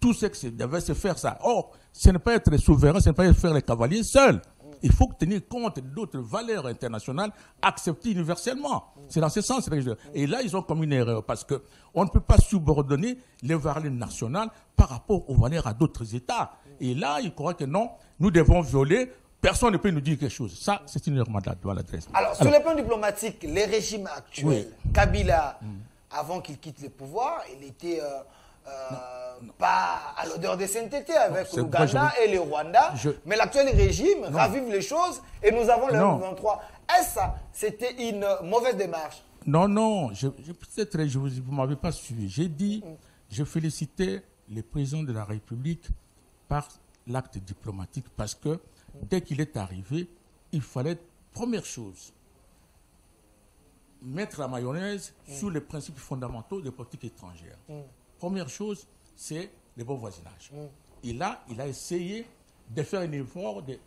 Tout ce qui devait se faire, ça. Or, ce n'est pas être souverain, ce n'est pas faire les cavaliers seuls. Il faut tenir compte d'autres valeurs internationales acceptées universellement. C'est dans ce sens. Et là, ils ont commis une erreur parce qu'on ne peut pas subordonner les valeurs nationales par rapport aux valeurs à d'autres États. Et là, ils croient que non, nous devons violer. Personne ne peut nous dire quelque chose. Ça, c'est une erreur maladresse. Alors, sur le plan diplomatique, les régimes actuels, Kabila, avant qu'il quitte le pouvoir, il était... pas à l'odeur de sainteté avec l'Ouganda et le Rwanda, mais l'actuel régime ravive les choses et nous avons le M23. Est-ce ça, c'était une mauvaise démarche? Non, non, peut-être vous ne m'avez pas suivi. J'ai dit, je félicitais le président de la République par l'acte diplomatique parce que dès qu'il est arrivé, il fallait, première chose, mettre la mayonnaise sur les principes fondamentaux de politique étrangère. Première chose, c'est le bon voisinage. Et là, il a essayé de faire un effort de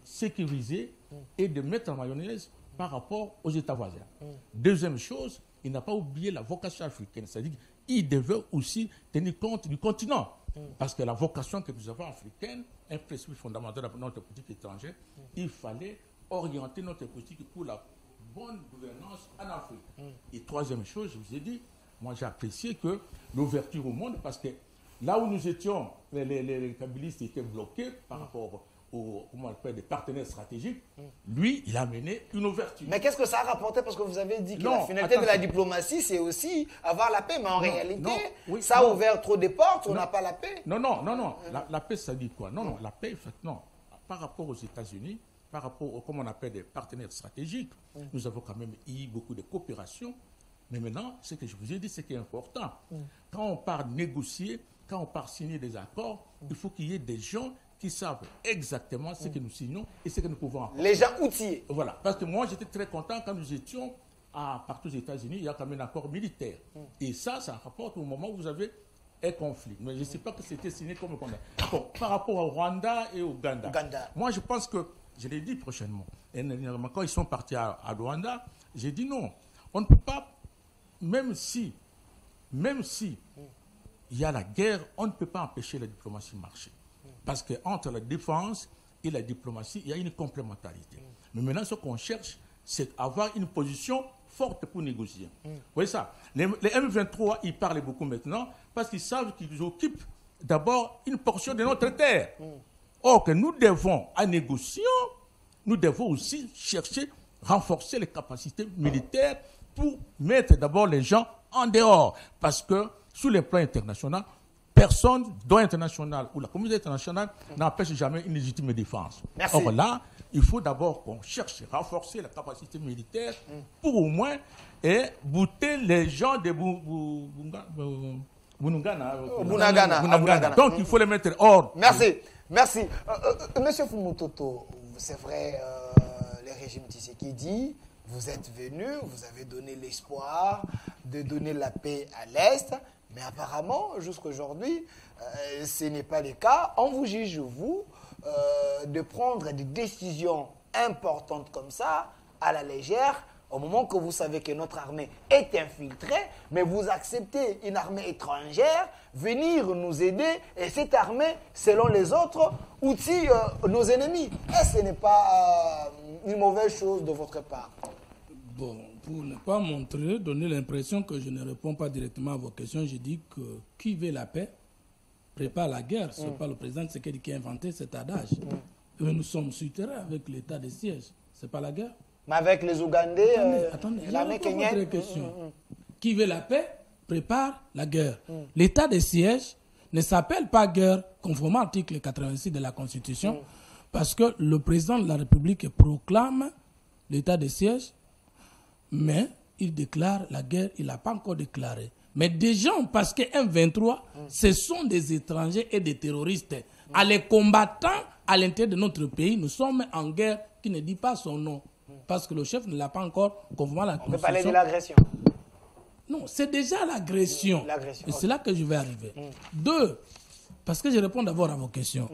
sécuriser et de mettre la mayonnaise par rapport aux États voisins. Deuxième chose, il n'a pas oublié la vocation africaine. C'est-à-dire qu'il devait aussi tenir compte du continent. Parce que la vocation que nous avons africaine, un principe fondamental de notre politique étrangère, il fallait orienter notre politique pour la bonne gouvernance en Afrique. Et troisième chose, je vous ai dit, moi, j'ai apprécié que l'ouverture au monde, parce que là où nous étions, les kabylistes étaient bloqués par rapport aux des partenaires stratégiques. Lui, il a mené une ouverture. Mais qu'est-ce que ça a rapporté? Parce que vous avez dit que la finalité de la diplomatie, c'est aussi avoir la paix. Mais en réalité, ça a ouvert trop de portes, on n'a pas la paix. Non. La paix, ça dit quoi? Non, la paix, non. Par rapport aux États-Unis, par rapport aux, comme on appelle, des partenaires stratégiques, nous avons quand même eu beaucoup de coopération. Mais maintenant, ce que je vous ai dit, c'est qui est important. Quand on part négocier, quand on part signer des accords, il faut qu'il y ait des gens qui savent exactement ce que nous signons et ce que nous pouvons apporter. Les gens outillés. Voilà. Parce que moi, j'étais très content quand nous étions partout aux États-Unis, il y a quand même un accord militaire. Et ça rapporte au moment où vous avez un conflit. Mais je ne sais pas que c'était signé comme on a. Bon, par rapport au Rwanda et au Ouganda. Moi, je pense que, je l'ai dit prochainement, et quand ils sont partis à Rwanda, j'ai dit non. On ne peut pas. Même si il y a la guerre, on ne peut pas empêcher la diplomatie de marcher. Parce qu'entre la défense et la diplomatie, il y a une complémentarité. Mais maintenant, ce qu'on cherche, c'est avoir une position forte pour négocier. Vous voyez ça? Les M23, ils parlent beaucoup maintenant parce qu'ils savent qu'ils occupent d'abord une portion de notre terre. Or, que nous devons, en négociant, nous devons aussi chercher, renforcer les capacités militaires pour mettre d'abord les gens en dehors. Parce que, sur le plan international, personne, droit international ou la communauté internationale, n'empêche jamais une légitime défense. Merci. Or là, il faut d'abord qu'on cherche à renforcer la capacité militaire pour au moins bouter les gens de Bunagana. Donc, il faut les mettre hors. Merci. Monsieur Fumutoto, c'est vrai, le régime Tshisekedi, vous êtes venu, vous avez donné l'espoir de donner la paix à l'Est, mais apparemment, jusqu'aujourd'hui, ce n'est pas le cas. On vous juge, vous, de prendre des décisions importantes comme ça, à la légère, au moment que vous savez que notre armée est infiltrée, mais vous acceptez une armée étrangère venir nous aider, et cette armée, selon les autres, outille nos ennemis. Est-ce que ce n'est pas une mauvaise chose de votre part? Bon, pour ne pas donner l'impression que je ne réponds pas directement à vos questions, je dis que qui veut la paix prépare la guerre. Ce n'est pas le président Tshisekedi qui a inventé cet adage. Nous sommes sur terrain avec l'état de siège. Ce n'est pas la guerre. Mais avec les Ougandais, attendez, l'armée kenyenne. Qui veut la paix prépare la guerre. L'état de siège ne s'appelle pas guerre, conformément à l'article 86 de la Constitution, parce que le président de la République proclame l'état de siège, mais il déclare la guerre, il n'a pas encore déclaré. Mais des gens, parce que M23, ce sont des étrangers et des terroristes. À les combattants à l'intérieur de notre pays, nous sommes en guerre qui ne dit pas son nom. Parce que le chef ne l'a pas encore conformément à la Constitution. On peut parler de l'agression. Non, c'est déjà l'agression. Et c'est là que je vais arriver. 2, parce que je réponds d'abord à vos questions.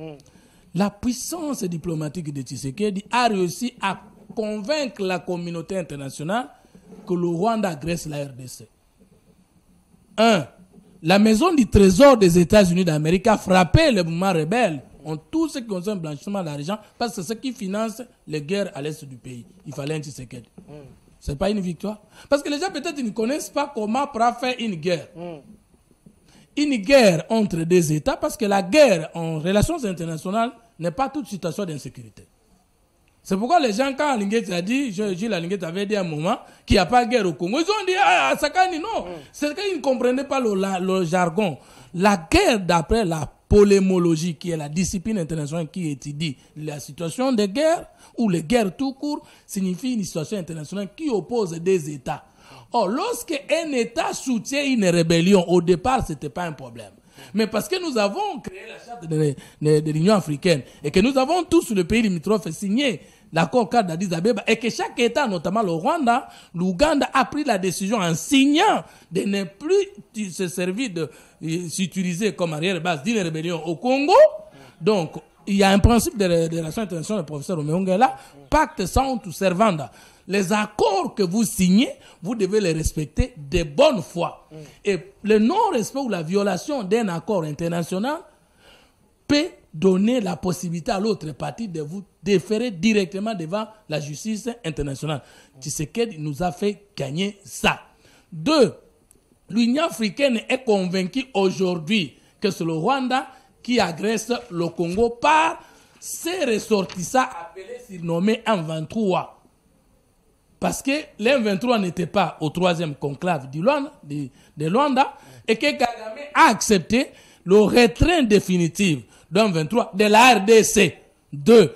La puissance diplomatique de Tshisekedi a réussi à convaincre la communauté internationale que le Rwanda agresse la RDC. 1. La maison du trésor des États-Unis d'Amérique a frappé les mouvements rebelles en tout ce qui concerne le blanchiment d'argent parce que c'est ce qui finance les guerres à l'est du pays. Il fallait un Tshisekedi. Ce n'est pas une victoire. Parce que les gens peut-être ne connaissent pas comment faire une guerre. Une guerre entre des États, parce que la guerre en relations internationales n'est pas toute situation d'insécurité. C'est pourquoi les gens, quand Alinguet a dit, Gilles Alinguet avait dit à un moment qu'il n'y a pas de guerre au Congo, ils ont dit, ah, Sakani, non. C'est qu'ils ne comprenaient pas le jargon. La guerre, d'après la polémologie, qui est la discipline internationale qui étudie la situation de guerre, ou les guerres tout court, signifie une situation internationale qui oppose des États. Or, lorsque un État soutient une rébellion, au départ, ce n'était pas un problème. Mais parce que nous avons créé la charte de l'Union africaine et que nous avons tous le pays limitrophe signé l'accord cadre d'Addis Abeba et que chaque État, notamment le Rwanda, l'Ouganda, a pris la décision en signant de ne plus se servir de s'utiliser comme arrière-base d'une rébellion au Congo. Donc, il y a un principe de relations internationales, le professeur Omeonga est là, pacte sunt servanda. Les accords que vous signez, vous devez les respecter de bonne foi. Et le non-respect ou la violation d'un accord international peut donner la possibilité à l'autre partie de vous déférer directement devant la justice internationale. Tshisekedi nous a fait gagner ça. 2, l'Union africaine est convaincue aujourd'hui que c'est le Rwanda qui agresse le Congo par ses ressortissants appelés, surnommés M23. Parce que l'M23 n'était pas au 3e conclave de Luanda et que Kagame a accepté le retrait définitif d'un 23 de la RDC. 2.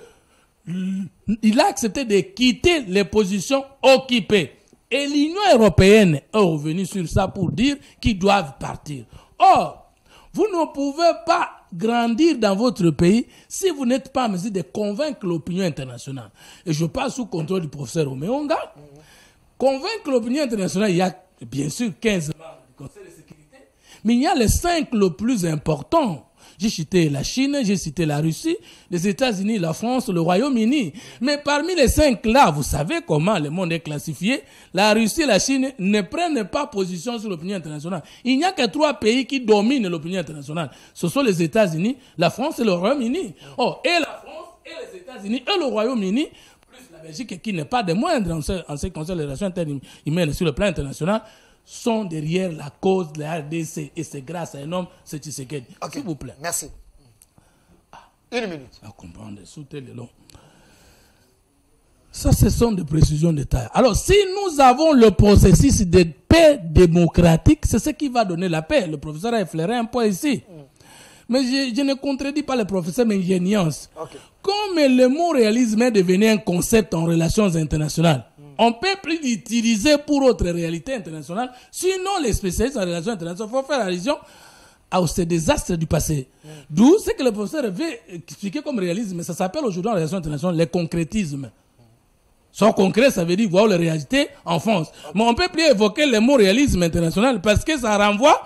Il a accepté de quitter les positions occupées. Et l'Union européenne est revenue sur ça pour dire qu'ils doivent partir. Or, vous ne pouvez pas grandir dans votre pays si vous n'êtes pas en mesure de convaincre l'opinion internationale. Et je parle sous contrôle du professeur Omeonga. Convaincre l'opinion internationale, il y a bien sûr 15 membres du Conseil de sécurité, mais il y a les 5 le plus importants. J'ai cité la Chine, j'ai cité la Russie, les États-Unis, la France, le Royaume-Uni. Mais parmi les 5 là, vous savez comment le monde est classifié. La Russie et la Chine ne prennent pas position sur l'opinion internationale. Il n'y a que 3 pays qui dominent l'opinion internationale. Ce sont les États-Unis, la France et le Royaume-Uni. Oh, et la France, et les États-Unis, et le Royaume-Uni, plus la Belgique qui n'est pas de moindre en ce qui concerne les relations interhumaines sur le plan international, sont derrière la cause de la RDC. Et c'est grâce à un homme, c'est Tshisekedi. Okay. S'il vous plaît. Merci. 1 minute. À comprendre, sauter le long. Ça, ce sont des précisions de taille. Alors, si nous avons le processus de paix démocratique, c'est ce qui va donner la paix. Le professeur a effleuré un point ici. Mais je ne contredis pas le professeur, mais il y a une nuance. Okay. Comme le mot réalisme est devenu un concept en relations internationales, on ne peut plus l'utiliser pour autre réalité internationale. Sinon, les spécialistes en relations internationales, il faut faire allusion à ces désastres du passé. D'où ce que le professeur veut expliquer comme réalisme. Ça s'appelle aujourd'hui en relations internationales le concrétisme. Sans concret, ça veut dire voir les réalités en France. Mais on ne peut plus évoquer le mot réalisme international parce que ça renvoie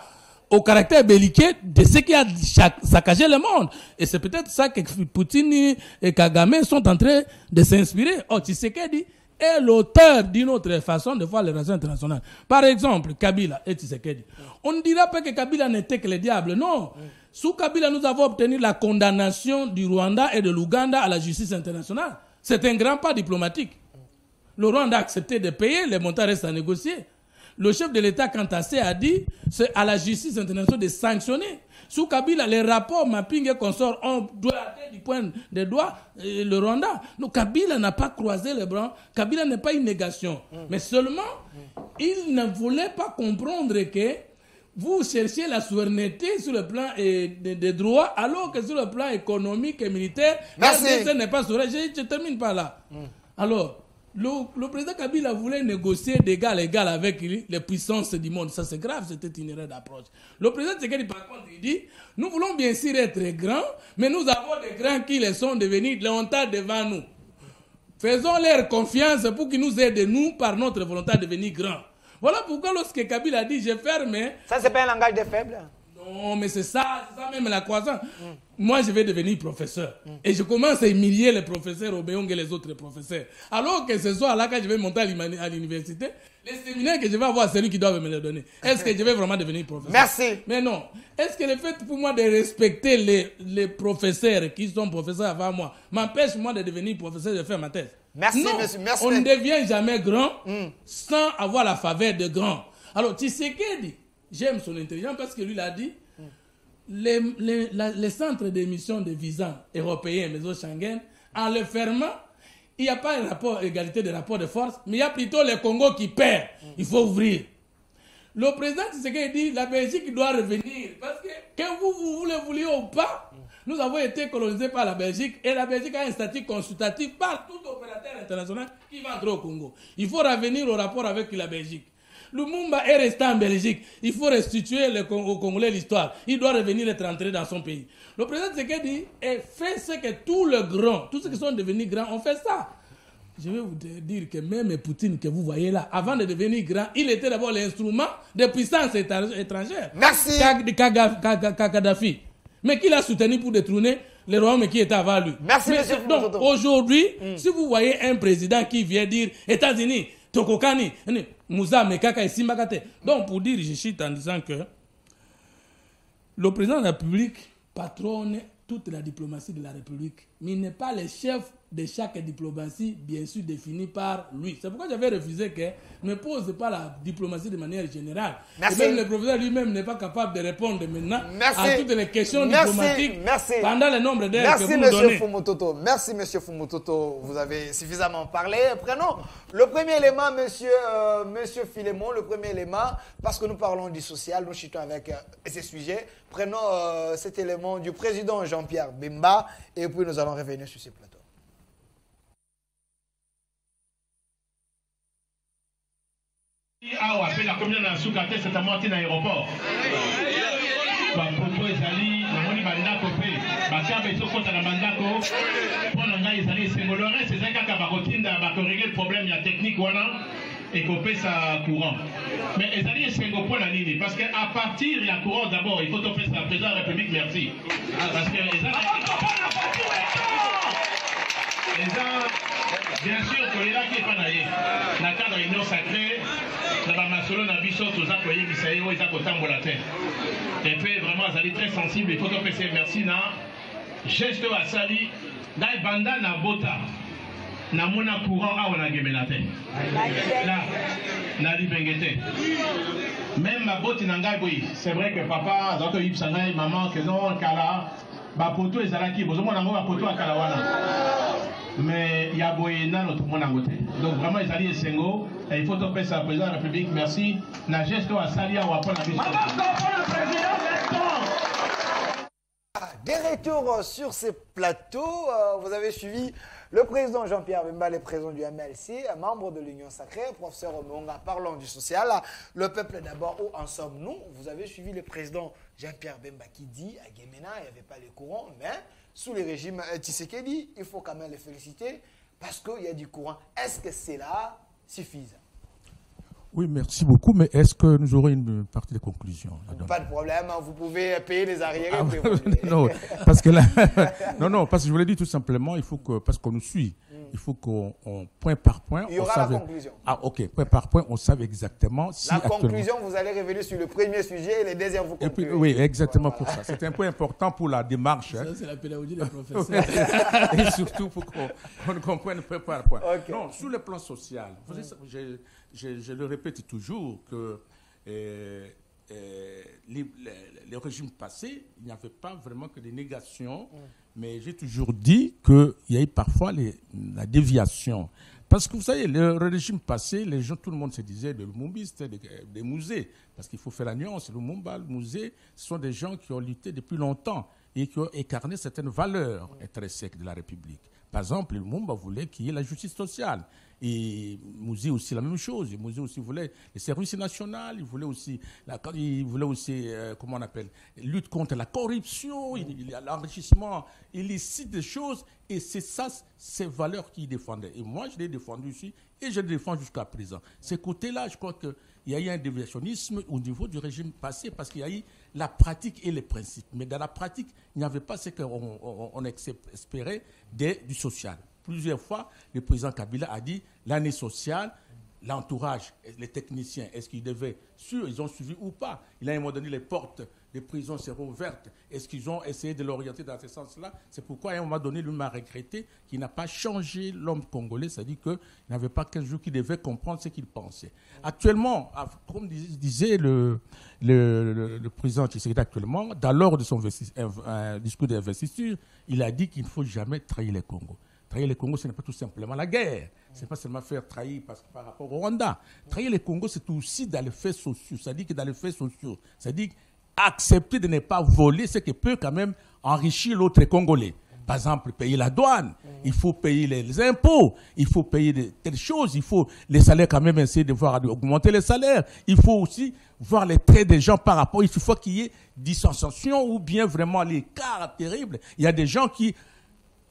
au caractère belliqueux de ce qui a saccagé le monde. Et c'est peut-être ça que Poutine et Kagame sont en train de s'inspirer. Oh, Tshisekedi est l'auteur d'une autre façon de voir les relations internationales. Par exemple, Kabila et Tshisekedi. On ne dira pas que Kabila n'était que le diable. Non. Sous Kabila, nous avons obtenu la condamnation du Rwanda et de l'Ouganda à la justice internationale. C'est un grand pas diplomatique. Le Rwanda a accepté de payer, les montants restent à négocier. Le chef de l'État, quant à ça, a dit c'est à la justice internationale de sanctionner. Sous Kabila, les rapports mapping et consorts ont droité du point de doigt le Rwanda. Donc Kabila n'a pas croisé les bras. Kabila n'est pas une négation. Mais seulement, il ne voulait pas comprendre que vous cherchez la souveraineté sur le plan des droits, alors que sur le plan économique et militaire, la RDC n'est pas souveraine. Je termine par là. Alors, le président Kabila voulait négocier d'égal à égal avec les puissances du monde. Ça, c'est grave, c'était une erreur d'approche. Le président Tshisekedi, par contre, il dit, nous voulons bien sûr être grands, mais nous avons des grands qui les sont devenus longtemps devant nous. Faisons leur confiance pour qu'ils nous aident, nous, par notre volonté, à devenir grands. Voilà pourquoi lorsque Kabila a dit, je ferme... Ça, c'est pas un langage des faibles. Non, mais c'est ça même la croissance. Moi, je vais devenir professeur. Et je commence à humilier les professeurs Obéong et les autres professeurs. Alors que ce soir, là, quand je vais monter à l'université, les séminaires que je vais avoir, c'est lui qui doit me les donner. Est-ce que je vais vraiment devenir professeur? Merci. Mais non. Est-ce que le fait pour moi de respecter les professeurs qui sont professeurs avant moi m'empêche moi de devenir professeur, de faire ma thèse? Merci, non, monsieur. Merci. On ne devient jamais grand sans avoir la faveur de grand. Alors, Tshisekedi, j'aime son intelligence parce que lui l'a dit, les centres d'émission de visas européens, mais au Schengen, en le fermant, il n'y a pas un rapport, égalité de rapport de force, mais il y a plutôt le Congo qui perd. Il faut ouvrir. Le président Tshisekedi dit la Belgique doit revenir parce que vous le vouliez ou pas, nous avons été colonisés par la Belgique et la Belgique a un statut consultatif par tout opérateur international qui va entrer au Congo. Il faut revenir au rapport avec la Belgique. Lumumba est resté en Belgique. Il faut restituer aux Congolais l'histoire. Il doit revenir être entré dans son pays. Le président Tshisekedi fait ce que tous les grands, tous ceux qui sont devenus grands, ont fait ça. Je vais vous dire que même Poutine que vous voyez là, avant de devenir grand, il était d'abord l'instrument de puissance étrangère. Merci. Kadhafi. Mais qui l'a soutenu pour détrôner le royaume qui était avant lui. Merci, monsieur. Donc aujourd'hui, si vous voyez un président qui vient dire États-Unis, Tokokani, Moussa Mekaka et Simbakate. Donc pour dire, je cite en disant que le président de la République patronne toute la diplomatie de la République, mais il n'est pas le chef de chaque diplomatie, bien sûr définie par lui. C'est pourquoi j'avais refusé que ne pose pas la diplomatie de manière générale. Merci. Et même le professeur lui-même n'est pas capable de répondre maintenant Merci. à toutes les questions diplomatiques pendant le nombre d'heures que vous nous donnez. Merci, monsieur Fumutoto. Vous avez suffisamment parlé. Prenons le premier élément, monsieur Philémon, le premier élément, parce que nous parlons du social, nous chutons avec ces sujets. Prenons cet élément du président Jean-Pierre Bemba et puis nous allons revenir sur ce plateau. Awa pe la commune na suka te c'est à moi na aéroport. Ba poto ezali na moni bandako pe ba kabe to kota na bandako pona ngai ezali sengolore c'est ça kaka ba kotinda ba ko régler le problème ya technique wana et couper sa courant. Mais ezali esengo pona nini parce que à partir ya courant d'abord il faut to faire ça président de la République merci. Parce que ezali bien sûr que les là qui est pas naïe na cadre réunion sacrée na ba masolo na biso toza koyebisa ye oyo eza kotambola te et puis vraiment azali très sensible il faut topesa merci na geste oyo asali ngai banda na bota namona courant awa nagemela te là na libenge te même maboti na ngai boyi c'est vrai que papa azalaki oyebisa ngai maman que non kala bapoto ezalaki bozomona yango bapoto ya kala wana mais il y a boyena notre monde en côté. Donc vraiment ils allaient esengo et il faut topper ça président de la République merci na geste à salia ou après la biso. Des retours sur ces plateaux, vous avez suivi le président Jean-Pierre Bemba, le président du MLC, membre de l'Union Sacrée, professeur Omonga, parlons du social. Le peuple d'abord, où en sommes-nous? Vous avez suivi le président Jean-Pierre Bemba qui dit à Guémena, il n'y avait pas les courants, mais sous le régime Tshisekedi, il faut quand même les féliciter parce qu'il y a du courant. Est-ce que cela suffit? Oui, merci beaucoup, mais est-ce que nous aurons une partie de conclusion? Pas de problème, vous pouvez payer les arriérés. Non, parce que là, non, parce que je voulais dire tout simplement, il faut que, parce qu'on nous suit, il faut qu'on, point par point, il y aura la conclusion. Ah, ok, point par point, on savait exactement si la conclusion, vous allez revenir sur le premier sujet et les deuxièmes, vous concluez. Et puis, oui, exactement pour ça. C'est un point important pour la démarche. Ça, c'est la pédagogie des professeurs. Et surtout pour qu'on comprenne point par point. Okay. Non, sur le plan social, je le répète toujours que les régimes passés, il n'y avait pas vraiment que des négations, mais j'ai toujours dit qu'il y a eu parfois la déviation. Parce que vous savez, le régime passé, les gens, tout le monde se disait de lumumbistes, des musées, parce qu'il faut faire la nuance. Lumumba, le musée, ce sont des gens qui ont lutté depuis longtemps. et qui ont incarné certaines valeurs intrinsèques de la République. Par exemple, Lumumba voulait qu'il y ait la justice sociale. Et Mouzé aussi la même chose. Mouzé aussi voulait le service national, il voulait aussi, comment on appelle, lutte contre la corruption, l'enrichissement illicite des choses. Et c'est ça, ces valeurs qu'il défendait. Et moi, je l'ai défendu ici et je le défends jusqu'à présent. Ces côtés-là, je crois qu'il y a eu un déviationnisme au niveau du régime passé parce qu'il y a eu la pratique et les principes. Mais dans la pratique, il n'y avait pas ce qu'on espérait du social. Plusieurs fois, le président Kabila a dit l'année sociale, l'entourage, les techniciens, est-ce qu'ils devaient suivre, ils ont suivi ou pas. Il a à un moment donné, les portes des prisons seront ouvertes. Est-ce qu'ils ont essayé de l'orienter dans ce sens-là? C'est pourquoi à un moment donné, lui m'a regretté qu'il n'a pas changé l'homme congolais, c'est-à-dire qu'il n'avait pas 15 jours qu'il devait comprendre ce qu'il pensait. Actuellement, comme disait le président Tshisekedi actuellement, dans l'ordre de son discours d'investiture, il a dit qu'il ne faut jamais trahir les Congos. Trahir les Congos, ce n'est pas tout simplement la guerre. Ce n'est pas seulement faire trahir par rapport au Rwanda. Trahir les Congos, c'est aussi dans les faits sociaux. C'est-à-dire que dans les faits sociaux, c'est-à-dire accepter de ne pas voler ce qui peut quand même enrichir l'autre Congolais. Par exemple, payer la douane, il faut payer les impôts, il faut payer telles choses, il faut les salaires quand même essayer de voir augmenter les salaires. Il faut aussi voir les traits des gens par rapport. Il faut qu'il y ait dissension ou bien vraiment l'écart terrible. Il y a des gens qui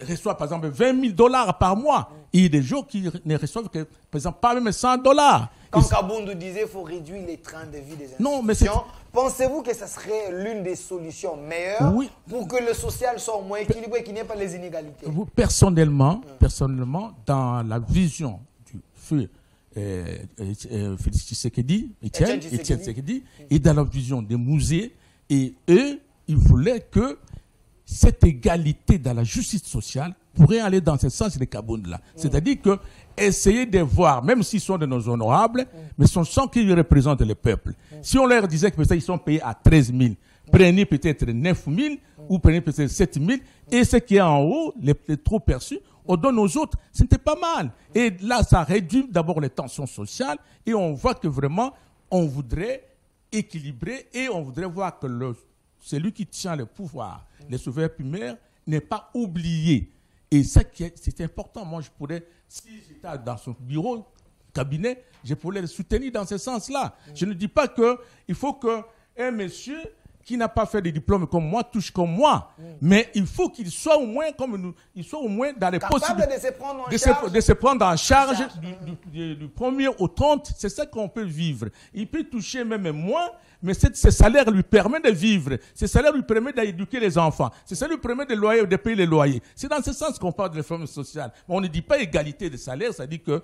reçoivent par exemple $20,000 par mois. Il y a des gens qui ne reçoivent que, par exemple, pas même $100. Quand Kaboundou disait qu'il faut réduire les trains de vie des institutions, pensez-vous que ce serait l'une des solutions meilleures pour que le social soit moins équilibré et qu'il n'y ait pas les inégalités? Personnellement, dans la vision du feu Félix Tshisekedi, Etienne Tshisekedi, et dans la vision des musées, et eux, ils voulaient que cette égalité dans la justice sociale pourrait aller dans ce sens des Kaboundou-là. C'est-à-dire que essayer de voir, même s'ils sont de nos honorables, mais ce sont qu'ils représentent le peuple. Si on leur disait que peut-être ils sont payés à 13 000, prenez peut-être 9 000 ou prenez peut-être 7 000, et ce qui est en haut, les trop perçus, on donne aux autres, c'était pas mal. Et là, ça réduit d'abord les tensions sociales et on voit que vraiment, on voudrait équilibrer et on voudrait voir que celui qui tient le pouvoir, les souverains primaires, n'est pas oublié. Et ça, c'est important. Moi, je pourrais, si j'étais dans son bureau, cabinet, je pourrais le soutenir dans ce sens-là. Je ne dis pas qu'il faut qu'un monsieur qui n'a pas fait de diplôme comme moi touche comme moi. Mais il faut qu'il soit au moins comme nous, il soit au moins dans les possibilités de se prendre en charge du 1er au 30. C'est ça qu'on peut vivre. Il peut toucher même moins, mais ce salaire lui permet de vivre. Ce salaire lui permet d'éduquer les enfants. Ce salaire lui permet de payer les loyers. C'est dans ce sens qu'on parle de réforme sociale. On ne dit pas égalité de salaire, ça dit que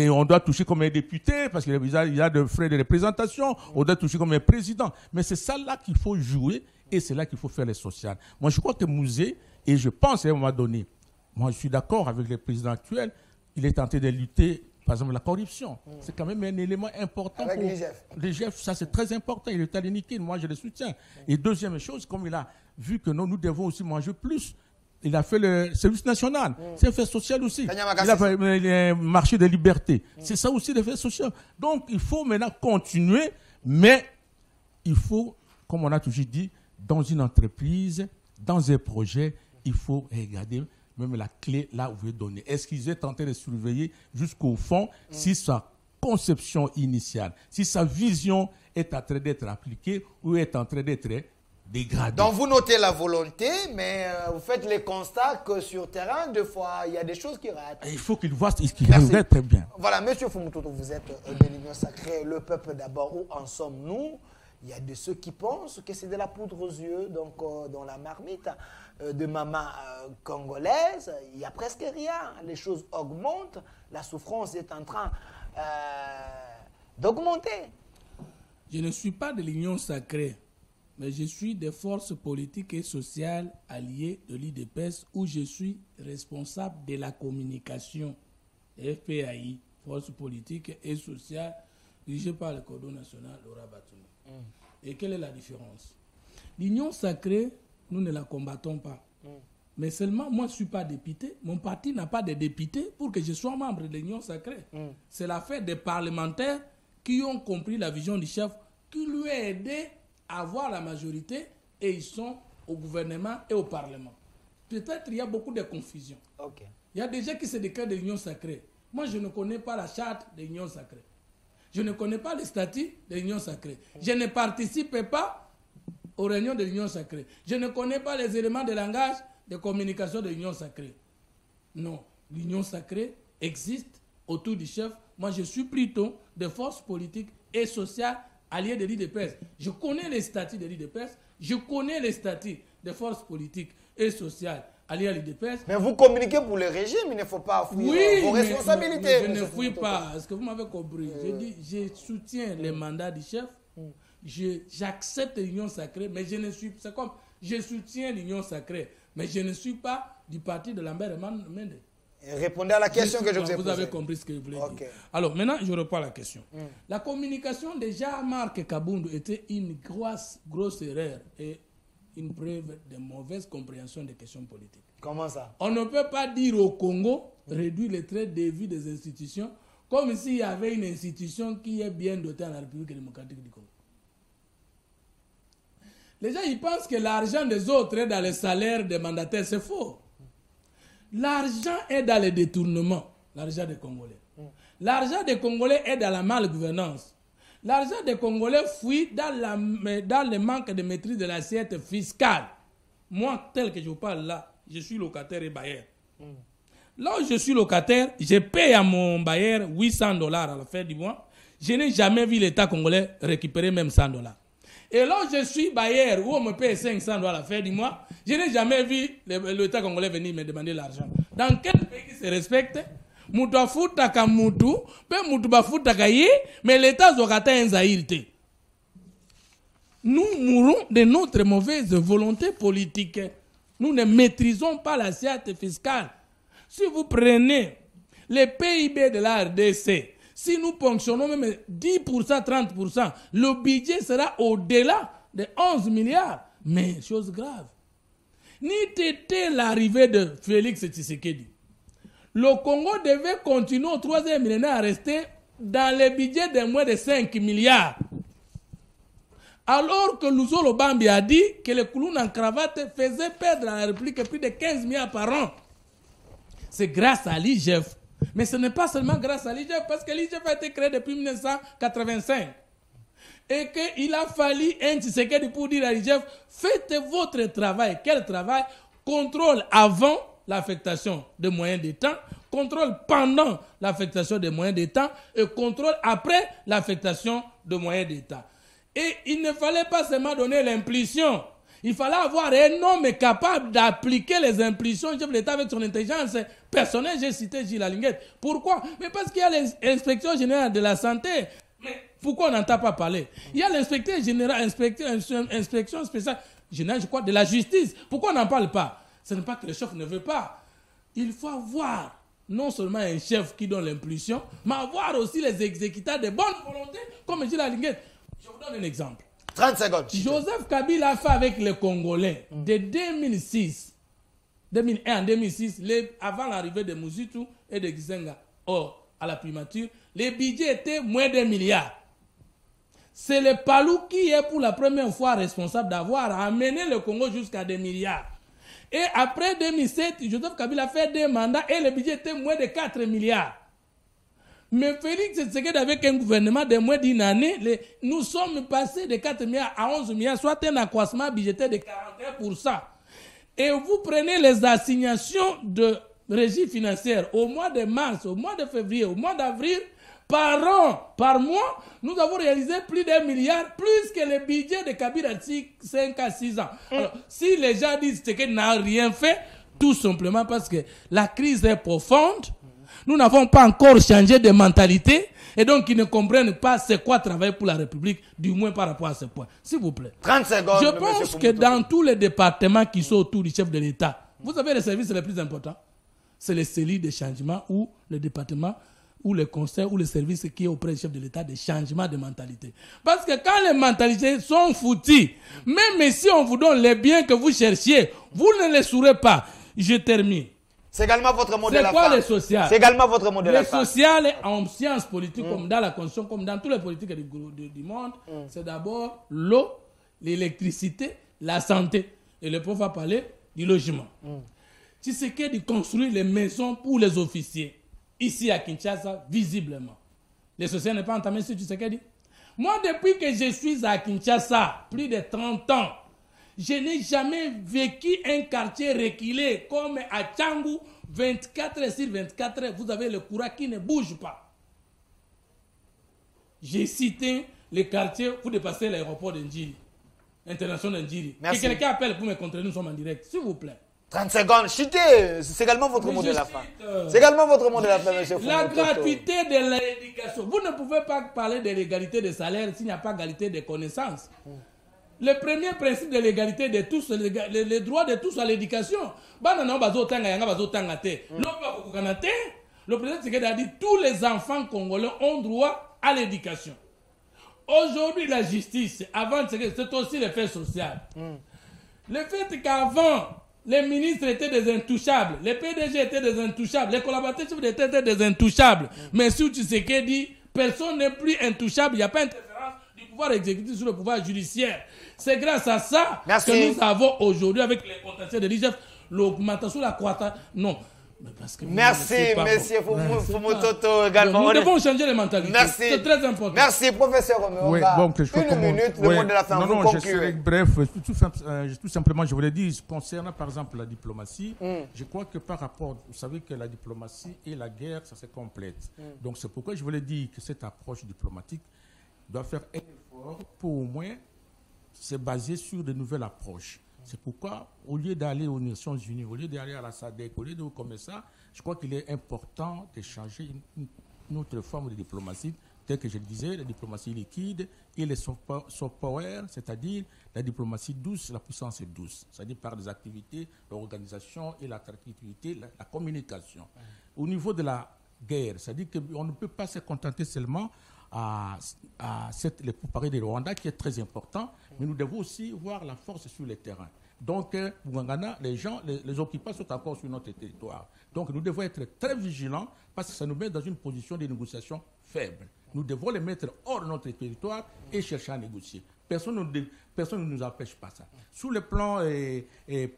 on doit toucher comme un député parce qu'il y a de frais de représentation, on doit toucher comme un président. Mais c'est ça là qu'il faut jouer et c'est là qu'il faut faire les sociales. Moi, je crois que Mouzé, et je pense à un moment donné, moi je suis d'accord avec le président actuel, il est tenté de lutter. Par exemple, la corruption, c'est quand même un élément important. Avec l'IGF. L'IGF, ça c'est très important. Il est allé niquer, moi je le soutiens. Et deuxième chose, comme il a vu que nous devons aussi manger plus, il a fait le service national. C'est un fait social aussi. Il a fait le marché de liberté. C'est ça aussi le fait social. Donc il faut maintenant continuer, mais il faut, comme on a toujours dit, dans une entreprise, dans un projet, il faut regarder même la clé là où vous voulez donner. Est-ce qu'ils est en train de surveiller jusqu'au fond si sa conception initiale, si sa vision est en train d'être appliquée ou est en train d'être dégradée? Donc vous notez la volonté, mais vous faites les constats que sur terrain, des fois, il y a des choses qui ratent. Il faut qu'ils voient ce qu'il arriverait très bien. Voilà, monsieur Fumututu, vous êtes de l'Union sacrée, le peuple d'abord, où en sommes-nous? Il y a de ceux qui pensent que c'est de la poudre aux yeux, donc dans la marmite de maman congolaise, il n'y a presque rien. Les choses augmentent, la souffrance est en train d'augmenter. Je ne suis pas de l'Union sacrée, mais je suis des forces politiques et sociales alliées de l'IDPS où je suis responsable de la communication FPAI, force politique et sociale dirigée par le cordon national Laura Batoumi. Et quelle est la différence? L'Union sacrée, nous ne la combattons pas. Mais seulement, moi, je ne suis pas député. Mon parti n'a pas de député pour que je sois membre de l'Union sacrée. C'est l'affaire des parlementaires qui ont compris la vision du chef, qui lui a aidé à avoir la majorité et ils sont au gouvernement et au Parlement. Peut-être il y a beaucoup de confusion. Ok. Il y a des gens qui se déclarent de l'Union sacrée. Moi, je ne connais pas la charte de l'Union sacrée. Je ne connais pas les statuts de l'Union sacrée. Je ne participe pas aux réunions de l'Union sacrée. Je ne connais pas les éléments de langage de communication de l'Union sacrée. Non, l'Union sacrée existe autour du chef. Moi, je suis plutôt des forces politiques et sociales alliées de l'IDPS. Je connais les statuts de l'IDPS. Je connais les statuts des forces politiques et sociales alliées à l'IDPS. Mais vous communiquez pour le régime, il ne faut pas fuir vos responsabilités. Mais je ne fuis pas. Est-ce que vous m'avez compris? Je dis, je soutiens les mandats du chef. J'accepte l'Union sacrée, mais je ne suis... C'est comme, je soutiens l'Union sacrée, mais je ne suis pas du parti de Lambert Mende. Répondez à la question que je vous ai posée. Vous avez compris ce que je voulais dire. Alors, maintenant, je reprends la question. La communication de Jean-Marc Kabundu était une grosse erreur et une preuve de mauvaise compréhension des questions politiques. Comment ça? On ne peut pas dire au Congo, réduire les traits de vie des institutions, comme s'il y avait une institution qui est bien dotée en la République démocratique du Congo. Les gens, ils pensent que l'argent des autres est dans les salaires des mandataires. C'est faux. L'argent est dans les détournements, l'argent des Congolais. L'argent des Congolais est dans la malgouvernance. L'argent des Congolais fuit dans le manque de maîtrise de l'assiette fiscale. Moi, tel que je vous parle là, je suis locataire et bailleur. Là où je suis locataire, je paye à mon bailleur $800 à la fin du mois. Je n'ai jamais vu l'État congolais récupérer même $100. Et là où je suis bailleur, où on me paye $500 à la fin du mois, je n'ai jamais vu l'État congolais venir me demander l'argent. Dans quel pays qui se respecte, mutu afutaka mutu, pe mutu bafutaka ye, mais l'État zokata enzaïrte. Nous mourons de notre mauvaise volonté politique. Nous ne maîtrisons pas l'assiette fiscale. Si vous prenez le PIB de la RDC, si nous ponctionnons même 10%, 30%, le budget sera au-delà de 11 milliards. Mais, chose grave, ni était l'arrivée de Félix Tshisekedi. Le Congo devait continuer au 3e millénaire à rester dans le budget de moins de 5 milliards. Alors que Luzolo Bambi a dit que le clown en cravate faisait perdre à la République plus de 15 milliards par an. C'est grâce à l'IGF. Mais ce n'est pas seulement grâce à l'IGF, parce que l'IGF a été créé depuis 1985. Et qu'il a fallu un Tshisekedi pour dire à l'IGF, faites votre travail. Quel travail? Contrôle avant l'affectation des moyens d'État, contrôle pendant l'affectation des moyens d'État et contrôle après l'affectation des moyens d'État. Et il ne fallait pas seulement donner l'impulsion. Il fallait avoir un homme capable d'appliquer les impulsions du chef de l'État avec son intelligence personnelle. J'ai cité Gilles Alinguet. Pourquoi? Mais parce qu'il y a l'inspection générale de la santé. Mais pourquoi on n'entend pas parler? Il y a l'inspecteur général, inspection spéciale générale, je crois, de la justice. Pourquoi on n'en parle pas? Ce n'est pas que le chef ne veut pas. Il faut avoir non seulement un chef qui donne l'impulsion, mais avoir aussi les exécutants de bonne volonté, comme Gilles Alinguet. Je vous donne un exemple. 30 secondes. Joseph Kabila a fait avec les Congolais de 2001 en 2006, avant l'arrivée de Mouzoutou et de Gizenga à la primature, les budgets étaient moins d'1 milliard. C'est le Palou qui est pour la première fois responsable d'avoir amené le Congo jusqu'à 2 milliards. Et après 2007, Joseph Kabila a fait 2 mandats et le budget était moins de 4 milliards. Mais Félix Tshisekedi avec un gouvernement de moins d'une année, nous sommes passés de 4 milliards à 11 milliards, soit un accroissement budgétaire de 41%. Et vous prenez les assignations de régie financière au mois de mars, au mois de février, au mois d'avril, par an, par mois, nous avons réalisé plus d'1 milliard, plus que le budget de Kabila de 5 à 6 ans. Alors, si les gens disent que n'a rien fait, tout simplement parce que la crise est profonde, nous n'avons pas encore changé de mentalité, et donc ils ne comprennent pas c'est quoi travailler pour la République, du moins par rapport à ce point. S'il vous plaît. 30 secondes. Je pense que dans tous les départements qui sont autour du chef de l'État, vous avez les services les plus importants. C'est les cellules de changement ou le département ou le conseil ou le service qui est auprès du chef de l'État de changement de mentalité. Parce que quand les mentalités sont foutues, même si on vous donne les biens que vous cherchiez, vous ne les saurez pas. Je termine. C'est également votre modèle. C'est quoi le social? C'est également votre modèle. Le social en sciences politiques, comme dans la Constitution, comme dans toutes les politiques du monde, c'est d'abord l'eau, l'électricité, la santé. Et le prof va parler du logement. Tshisekedi construit les maisons pour les officiers. Ici à Kinshasa, visiblement. Les sociétés n'est pas entamé sur Tshisekedi. Moi, depuis que je suis à Kinshasa, plus de 30 ans, je n'ai jamais vécu un quartier reculé comme à Tchangou, 24 sur 24, vous avez le courant qui ne bouge pas. J'ai cité les quartiers pour dépasser l'aéroport d'Ndjiri, international d'Ndjiri. Que quelqu'un appelle pour me contrer, nous sommes en direct, s'il vous plaît. 30 secondes, chutez, c'est également votre mot de la fin. C'est également votre mot de la fin, monsieur La Fumototo. gratuité de l'éducation. Vous ne pouvez pas parler de l'égalité des salaires s'il n'y a pas d'égalité des connaissances. Le premier principe de l'égalité de tous, le droit de tous à l'éducation. Le président Tshisekedi a dit tous les enfants congolais ont droit à l'éducation. Aujourd'hui, la justice, avant Tshisekedi, c'est aussi le fait social. Le fait qu'avant, les ministres étaient des intouchables, les PDG étaient des intouchables, les collaborateurs étaient des intouchables. Mais sur Tshisekedi, personne n'est plus intouchable, il n'y a pas d'interférence du pouvoir exécutif sur le pouvoir judiciaire. C'est grâce à ça que nous avons aujourd'hui, avec les potentiels de l'IGF, l'augmentation de la croissance. Non. Parce que merci, monsieur Fumototo également. Nous devons changer les mentalités. Merci. C'est très important. Merci, professeur Roméo. Oui, bon, une minute, le mot de la fin. Non, je serai bref. Tout simplement, je voulais dire, concernant par exemple la diplomatie, je crois que par rapport, vous savez que la diplomatie et la guerre, ça se complète. Donc c'est pourquoi je voulais dire que cette approche diplomatique doit faire un effort pour au moins se baser sur de nouvelles approches. C'est pourquoi, au lieu d'aller aux Nations Unies, au lieu d'aller à la SADC, au lieu de comme ça, je crois qu'il est important d'échanger une autre forme de diplomatie, telle que je le disais, la diplomatie liquide et les soft power, c'est-à-dire la diplomatie douce, la puissance douce, c'est-à-dire par les activités, l'organisation et l'attractivité, la communication. Au niveau de la guerre, c'est-à-dire qu'on ne peut pas se contenter seulement pour parler de Rwanda qui est très important, mais nous devons aussi voir la force sur le terrain. Donc, Bougangana, les occupants sont encore sur notre territoire. Donc, nous devons être très vigilants parce que ça nous met dans une position de négociation faible. Nous devons les mettre hors de notre territoire et chercher à négocier. Personne ne nous empêche pas ça. Sur le plan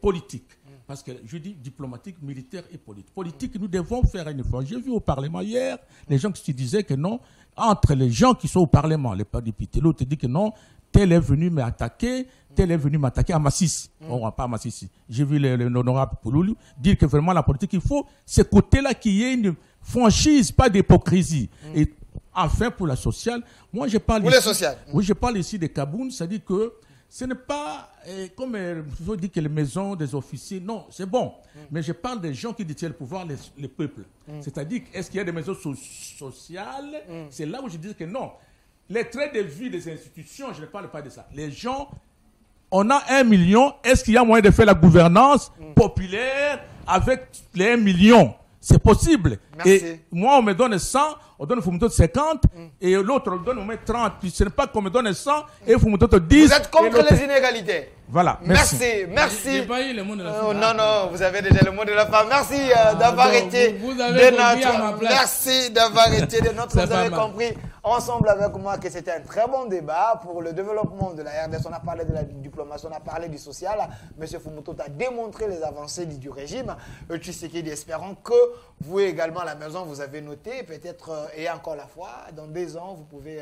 politique, parce que je dis diplomatique, militaire et politique. Politique, nous devons faire un effort. J'ai vu au Parlement hier, les gens qui se disaient que non, entre les gens qui sont au Parlement, les députés, l'autre dit que non, tel est venu m'attaquer, tel est venu m'attaquer à Massissi. On pas à Massissi. J'ai vu l'honorable Pouloulou dire que vraiment la politique, il faut ce côté-là qu'il y ait une franchise, pas d'hypocrisie. Et enfin, pour la sociale, moi je parle je parle ici de Kaboun, c'est-à-dire que ce n'est pas comme il faut dire que les maisons des officiers, non, c'est bon. Mais je parle des gens qui détiennent le pouvoir, les peuples. C'est-à-dire, est-ce qu'il y a des maisons sociales? C'est là où je dis que non. Les traits de vie des institutions, je ne parle pas de ça. Les gens, on a 1 million, est-ce qu'il y a moyen de faire la gouvernance populaire avec les 1 million? C'est possible. Merci. Et moi, on me donne 100, on donne Fumototo 50, et l'autre, on donne au moins 30. Puis ce n'est pas qu'on me donne 100 et Fumototo 10. Vous êtes contre les inégalités. Voilà. Merci. J'ai pas eu le mot de la fin. Non, vous avez déjà le mot de la fin. Merci d'avoir été de notre. Merci d'avoir été de notre. Vous avez compris ensemble avec moi que c'était un très bon débat pour le développement de la RDC. On a parlé de la diplomatie, on a parlé du social. Monsieur Fumototo a démontré les avancées du régime. Tshisekedi, espérons que vous également à la maison, vous avez noté, peut-être, et encore la fois, dans 2 ans, vous pouvez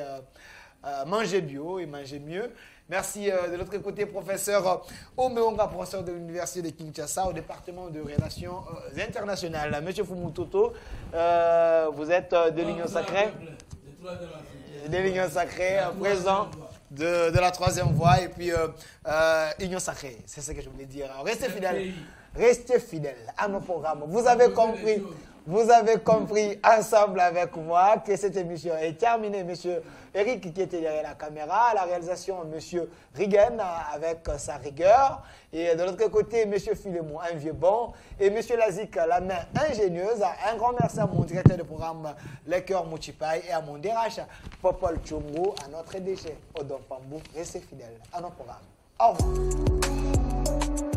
manger bio et manger mieux. Merci de l'autre côté, professeur Omeonga, professeur de l'Université de Kinshasa, au département de Relations internationales. Monsieur Fumototo, vous êtes de l'Union Sacrée, président de la 3e voie, et puis Union Sacrée, c'est ce que je voulais dire. Alors, restez fidèles à nos programmes. Vous avez compris ensemble avec moi que cette émission est terminée. Monsieur Eric qui était derrière la caméra, la réalisation Monsieur Rigen avec sa rigueur, et de l'autre côté Monsieur Filemon, un vieux bon, et Monsieur Lazik, la main ingénieuse. Un grand merci à mon directeur de programme Lekeur Mouchipai et à mon DRH Popol Chungu, à notre déchet Odon Pambou. Restez fidèles à nos programmes. Au revoir.